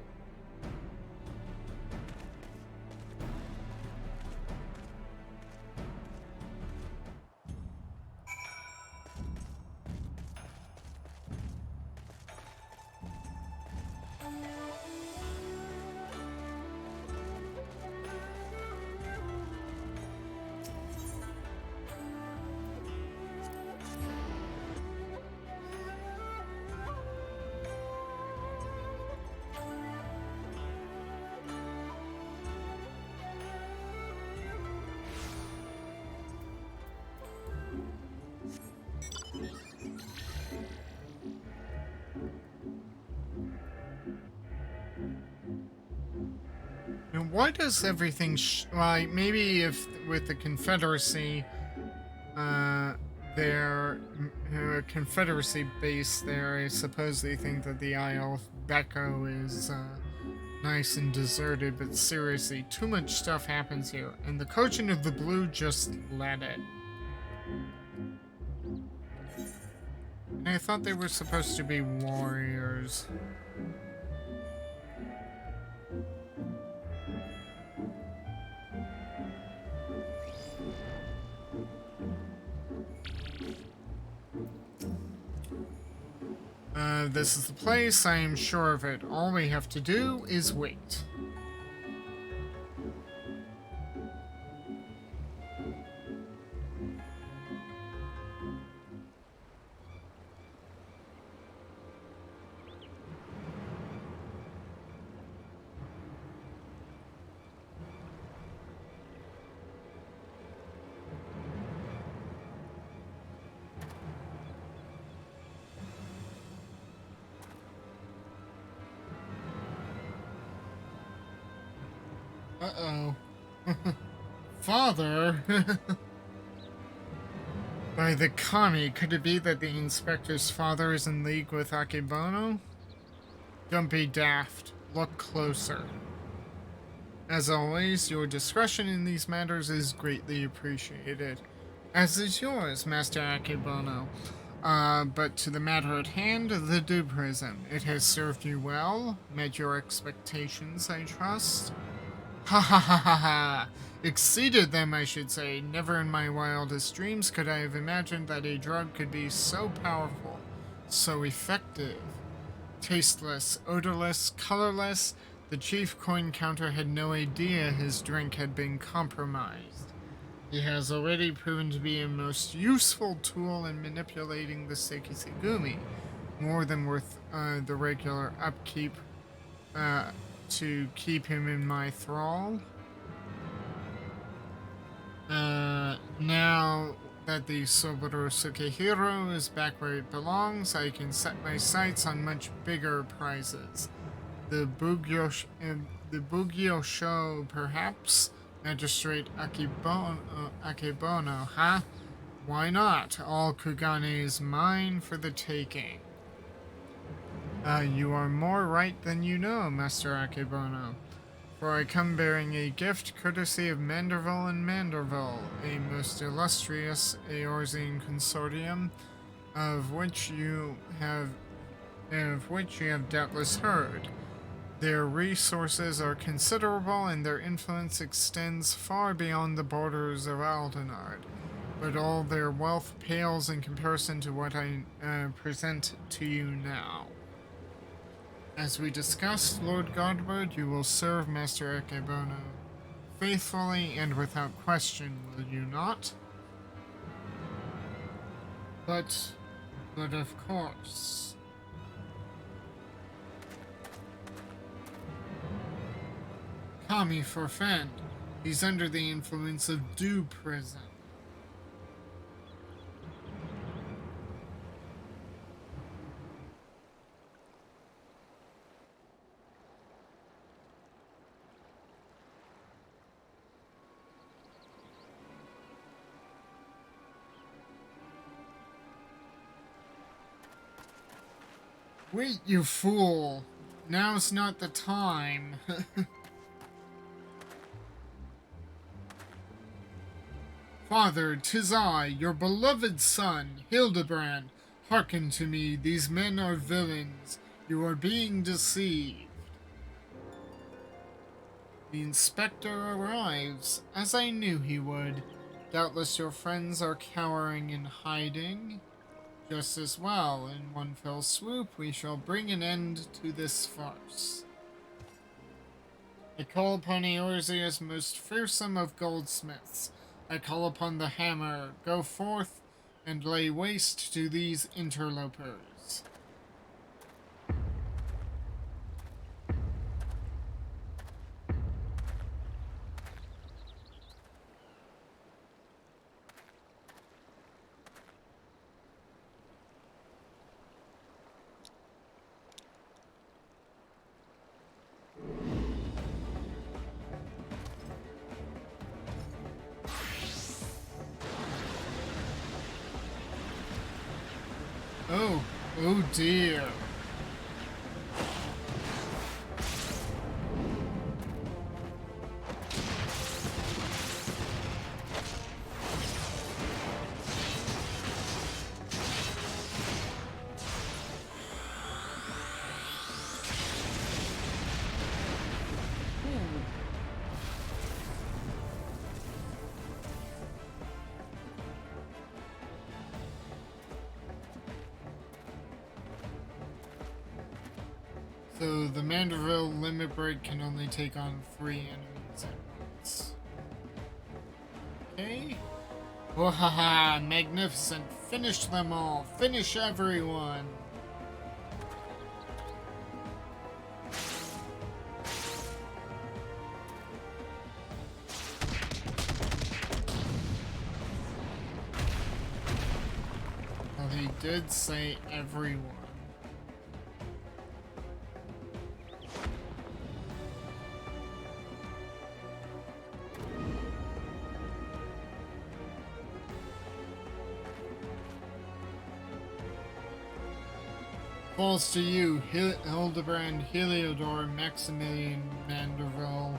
Why does everything like maybe if with the Confederacy their Confederacy base there, I suppose they think that the Isle of Becco is nice and deserted, but seriously, too much stuff happens here, and the coaching of the Blue just let it. And I thought they were supposed to be warriors. This is the place. I am sure of it. All we have to do is wait. Uh-oh. Father? By the kami, could it be that the inspector's father is in league with Akebono? Don't be daft. Look closer. As always, your discretion in these matters is greatly appreciated. As is yours, Master Akebono. But to the matter at hand, the Dew Prism. It has served you well, met your expectations, I trust. Ha ha ha ha ha! Exceeded them, I should say. Never in my wildest dreams could I have imagined that a drug could be so powerful, so effective. Tasteless, odorless, colorless, the chief coin counter had no idea his drink had been compromised. He has already proven to be a most useful tool in manipulating the Sekisegumi, more than worth the regular upkeep to keep him in my thrall. Now that the Soboro Sukehiro is back where it belongs, I can set my sights on much bigger prizes. The Bugyo Show, perhaps? Magistrate Akebono, huh? Why not? All Kugane is mine for the taking. You are more right than you know, Master Akebono. For I come bearing a gift courtesy of Manderville and Manderville, a most illustrious Eorzean consortium, of which you have doubtless heard. Their resources are considerable, and their influence extends far beyond the borders of Aldenard. But all their wealth pales in comparison to what I present to you now. As we discussed, Lord Godward, you will serve Master Akebono faithfully and without question, will you not? But of course. Kami forfend. He's under the influence of Dew Prism. Wait, you fool! Now's not the time. Father, 'tis I, your beloved son, Hildibrand. Hearken to me, these men are villains. You are being deceived. The inspector arrives, as I knew he would. Doubtless your friends are cowering in hiding. Just as well, in one fell swoop, we shall bring an end to this farce. I call upon Eorzea's most fearsome of goldsmiths. I call upon the hammer. Go forth and lay waste to these interlopers. Oh dear. So the Manderville limit break can only take on 3 enemies at once. Okay. Wahaha, magnificent. Finish them all. Finish everyone. Well, he did say everyone. Falls to you, Hildibrand, Heliodor, Maximilian, Manderville.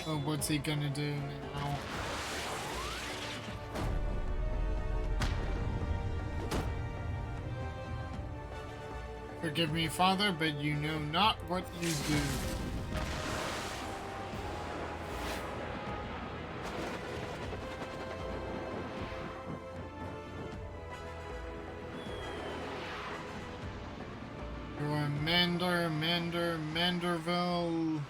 Oh, what's he gonna do now? Forgive me, Father, but you know not what you do. You're Manderville.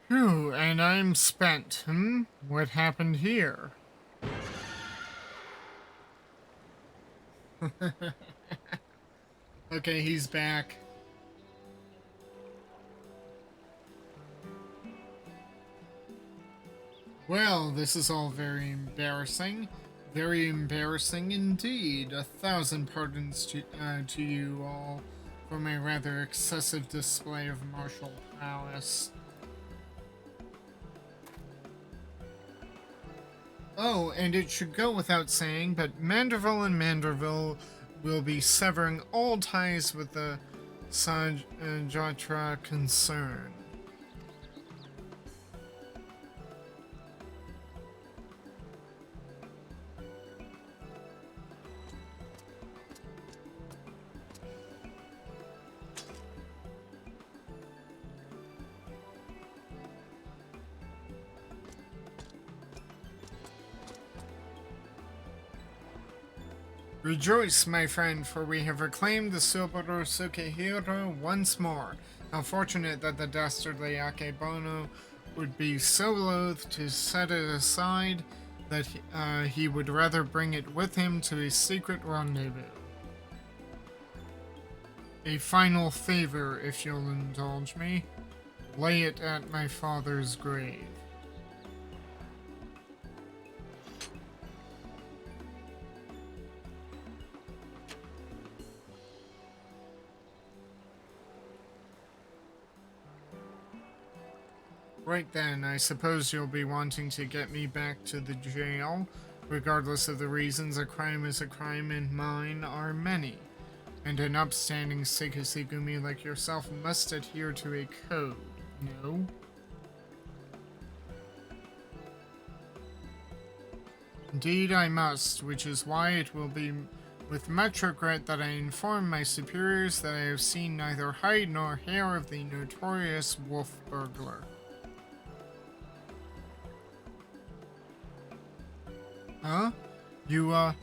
Phew, and I'm spent, What happened here? Okay, he's back. Well, this is all very embarrassing. Very embarrassing indeed. 1,000 pardons to you all for my rather excessive display of martial prowess. Oh, and it should go without saying, but Manderville and Manderville will be severing all ties with the Sajatra concern. Rejoice, my friend, for we have reclaimed the Subaru Sukehiro once more. How fortunate that the dastardly Akebono would be so loath to set it aside that he would rather bring it with him to a secret rendezvous. A final favor, if you'll indulge me. Lay it at my father's grave. Right then, I suppose you'll be wanting to get me back to the jail. Regardless of the reasons, a crime is a crime and mine are many. and an upstanding Seikisegumi like yourself must adhere to a code, no? Indeed I must, which is why it will be with much regret that I inform my superiors that I have seen neither hide nor hair of the notorious wolf burglar. Huh? You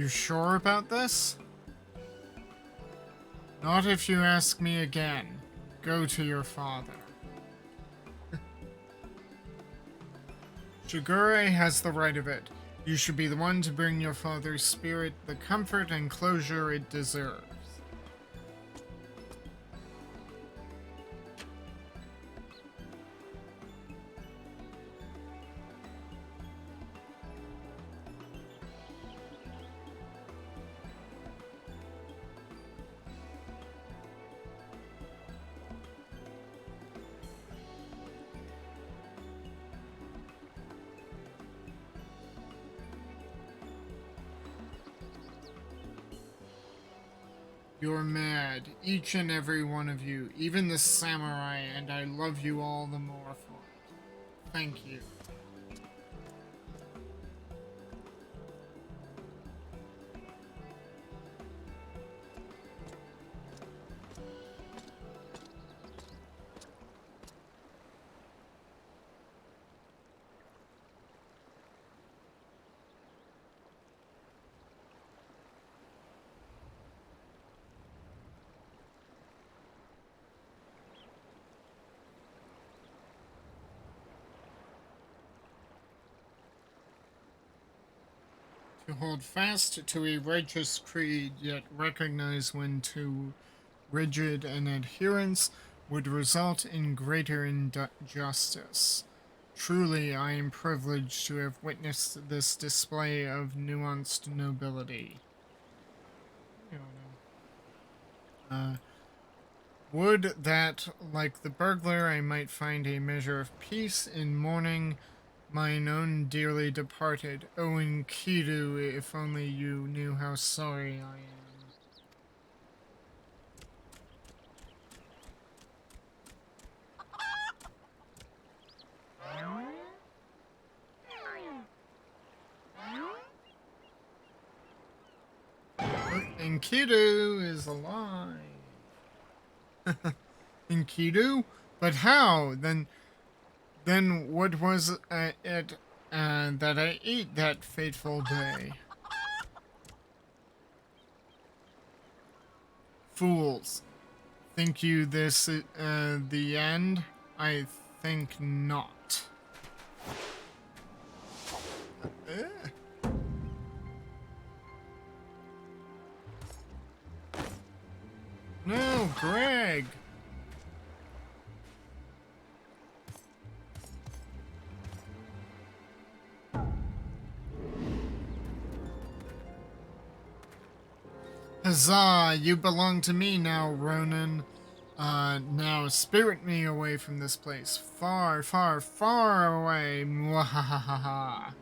sure about this? Not if you ask me again. Go to your father. Shigure has the right of it. You should be the one to bring your father's spirit the comfort and closure it deserves. You're mad, each and every one of you, even the samurai, and I love you all the more for it. Thank you. To hold fast to a righteous creed, yet recognize when too rigid an adherence would result in greater injustice. Truly, I am privileged to have witnessed this display of nuanced nobility. Would that, like the burglar, I might find a measure of peace in mourning mine own dearly departed. Oh, Enkidu, if only you knew how sorry I am. Enkidu is alive. Enkidu? But how? Then what was it that I ate that fateful day? Fools. Think you this the end? I think not. No, Greg! Huzzah! You belong to me now, Ronan. Now spirit me away from this place. Far, far, far away. Mwahahaha.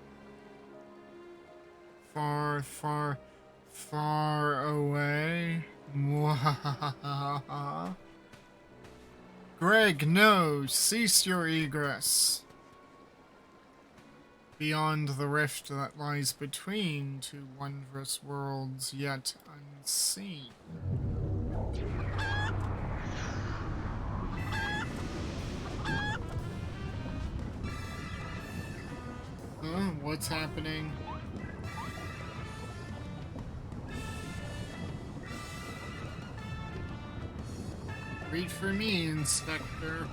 Far, far, far away. Mwahahaha. Greg, no! Cease your egress. Beyond the rift that lies between two wondrous worlds yet unseen. Huh? What's happening? Read for me, Inspector.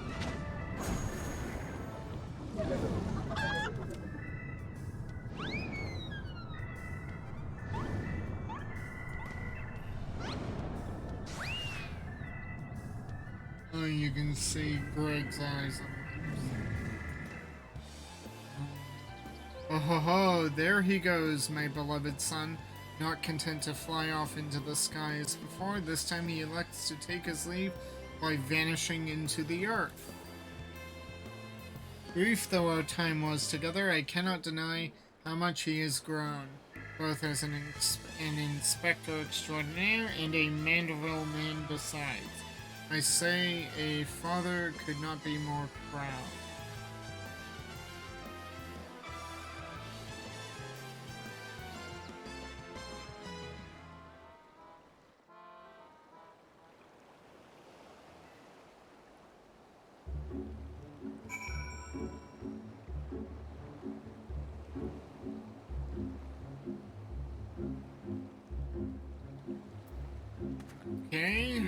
Oh, you can see Greg's eyes on it. Oh ho ho, there he goes, my beloved son. Not content to fly off into the sky as before, this time he elects to take his leave by vanishing into the earth. Brief though our time was together, I cannot deny how much he has grown. both as an inspector extraordinaire and a Mandeville man besides. I say a father could not be more proud. Okay.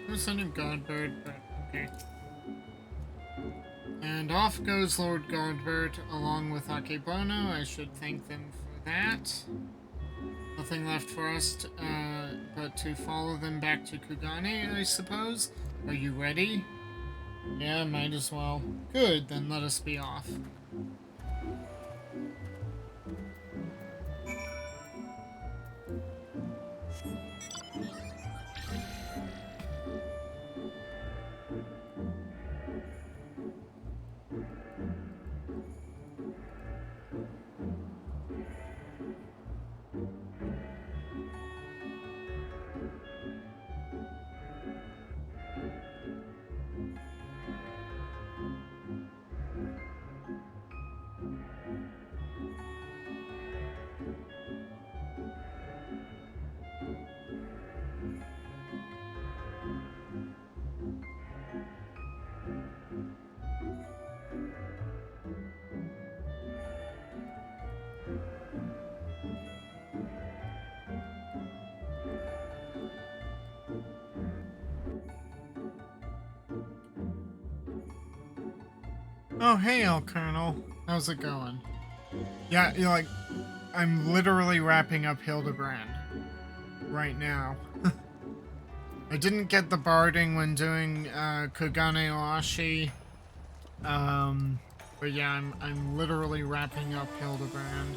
Who's a new Godbird, but okay. And off goes Lord Godbert along with Akebono. I should thank them for that. Nothing left for us but to follow them back to Kugane, I suppose. Are you ready? Yeah, might as well. Good, then let us be off. Oh, hey, El Colonel. How's it going? Yeah, you're like, I'm literally wrapping up Hildibrand right now. I didn't get the barding when doing Kugane Oashi. But yeah, I'm literally wrapping up Hildibrand.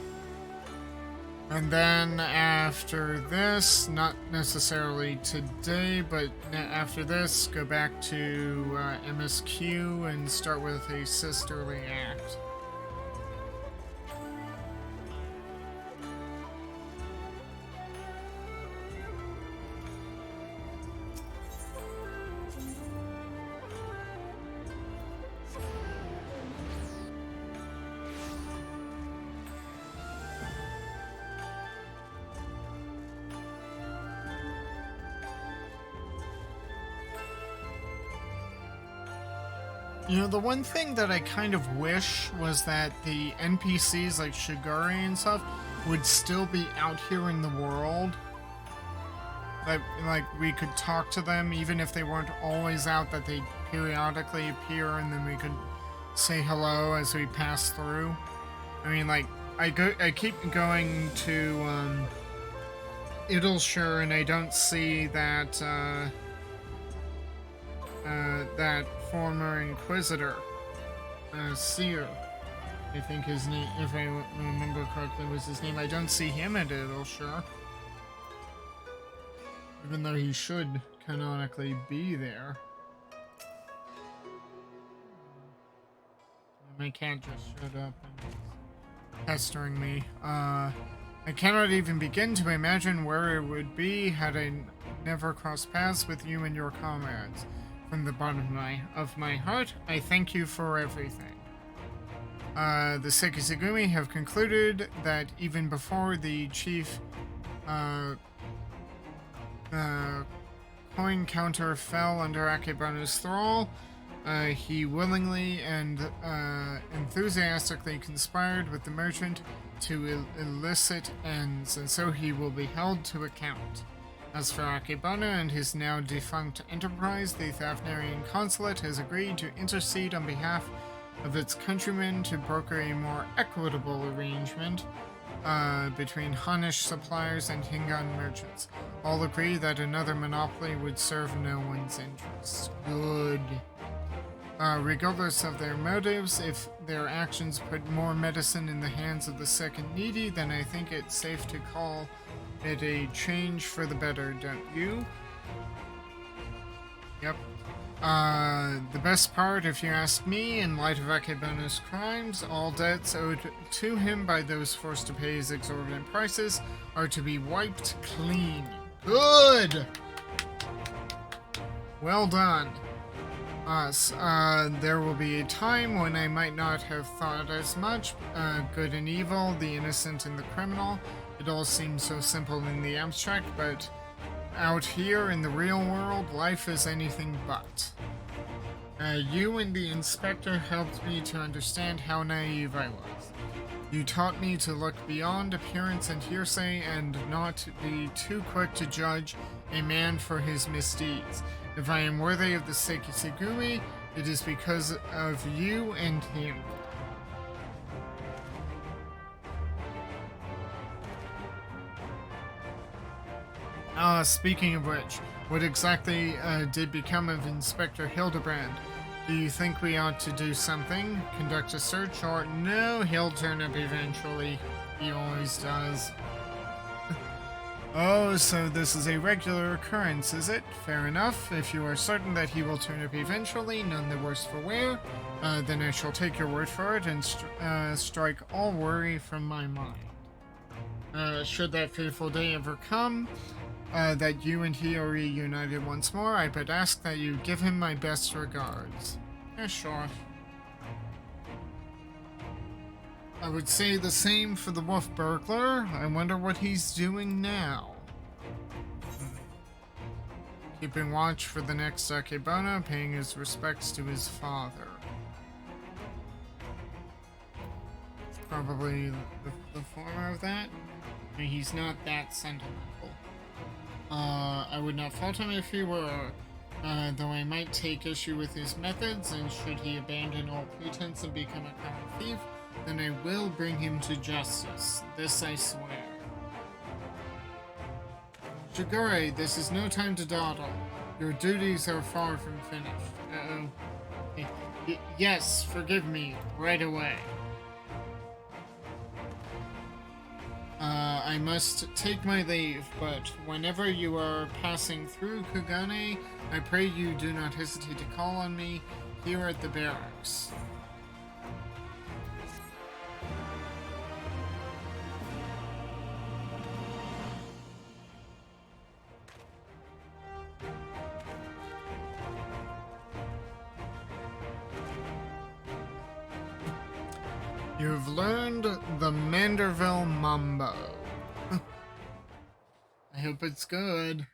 And then after this, not necessarily today, but after this, go back to MSQ and start with a sisterly act. You know, the one thing that I kind of wish was that the NPCs like Shigure and stuff would still be out here in the world. Like we could talk to them even if they weren't always out, that they periodically appear and then we could say hello as we pass through. I mean, like, I keep going to Idleshire and I don't see that that former Inquisitor, Seer, I think his name, if I remember correctly, was his name. I don't see him at Idleshire, even though he should canonically be there. My cat just showed up and is pestering me. I cannot even begin to imagine where it would be had I never crossed paths with you and your comrades. From the bottom of my heart, I thank you for everything. The Sekisagumi have concluded that even before the chief coin counter fell under Akebono's thrall, he willingly and enthusiastically conspired with the merchant to illicit ends, and so he will be held to account. As for Akebono and his now defunct enterprise, the Thavnarian consulate has agreed to intercede on behalf of its countrymen to broker a more equitable arrangement between Hanish suppliers and Hingan merchants. All agree that another monopoly would serve no one's interests. Good. Regardless of their motives, if their actions put more medicine in the hands of the second needy, then I think it's safe to call it a change for the better, don't you? Yep. The best part, if you ask me, in light of Akebono's crimes, all debts owed to him by those forced to pay his exorbitant prices are to be wiped clean. Good! Well done. There will be a time when I might not have thought as much. Good and evil, the innocent and the criminal. It all seems so simple in the abstract, but out here in the real world, life is anything but. You and the inspector helped me to understand how naive I was. You taught me to look beyond appearance and hearsay and not be too quick to judge a man for his misdeeds. If I am worthy of the Sekisegumi, it is because of you and him. Speaking of which, what exactly did become of Inspector Hildibrand? Do you think we ought to do something? Conduct a search, or no, he'll turn up eventually. He always does. Oh, so this is a regular occurrence, is it? Fair enough. If you are certain that he will turn up eventually, none the worse for wear, then I shall take your word for it and strike all worry from my mind. Should that fateful day ever come, that you and he are reunited once more, I but ask that you give him my best regards. Yeah, sure. I would say the same for the wolf burglar. I wonder what he's doing now. Keeping watch for the next Akebono, paying his respects to his father. It's probably the former of that. I mean, he's not that sentimental. I would not fault him if he were, though I might take issue with his methods, and should he abandon all pretense and become a common thief, then I will bring him to justice. This I swear. Shigure, this is no time to dawdle. Your duties are far from finished. Uh-oh. Yes, forgive me, right away. I must take my leave, but whenever you are passing through Kugane, I pray you do not hesitate to call on me here at the barracks. You've learned the Manderville Mambo. I hope it's good.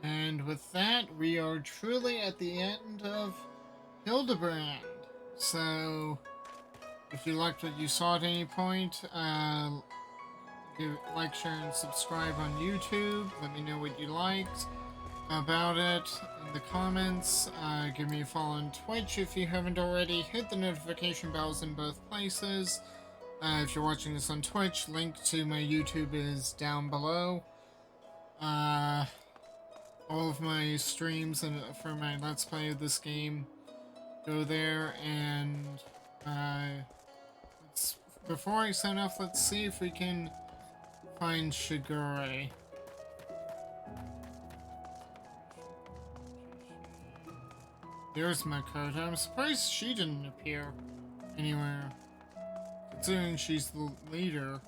And with that, we are truly at the end of Hildibrand. So, If you liked what you saw at any point, like, share, and subscribe on YouTube. Let me know what you liked about it in the comments. Give me a follow on Twitch if you haven't already. Hit the notification bells in both places. If you're watching this on Twitch, link to my YouTube is down below. All of my streams and for my Let's Play of this game go there. And before I sign off, let's see if we can find Shigure. There's Makoto. I'm surprised she didn't appear anywhere, considering she's the leader.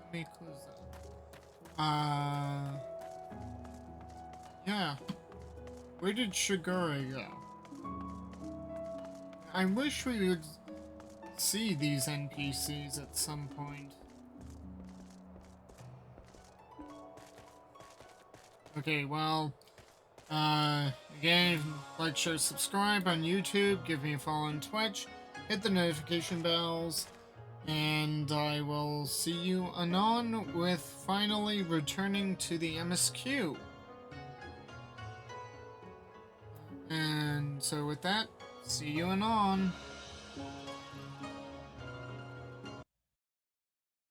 Let me close that. Yeah. Where did Shigure go? I wish we would see these NPCs at some point. Okay, well, again, like, share, subscribe on YouTube, give me a follow on Twitch, hit the notification bells, and I will see you anon with finally returning to the MSQ. And so with that, see you anon.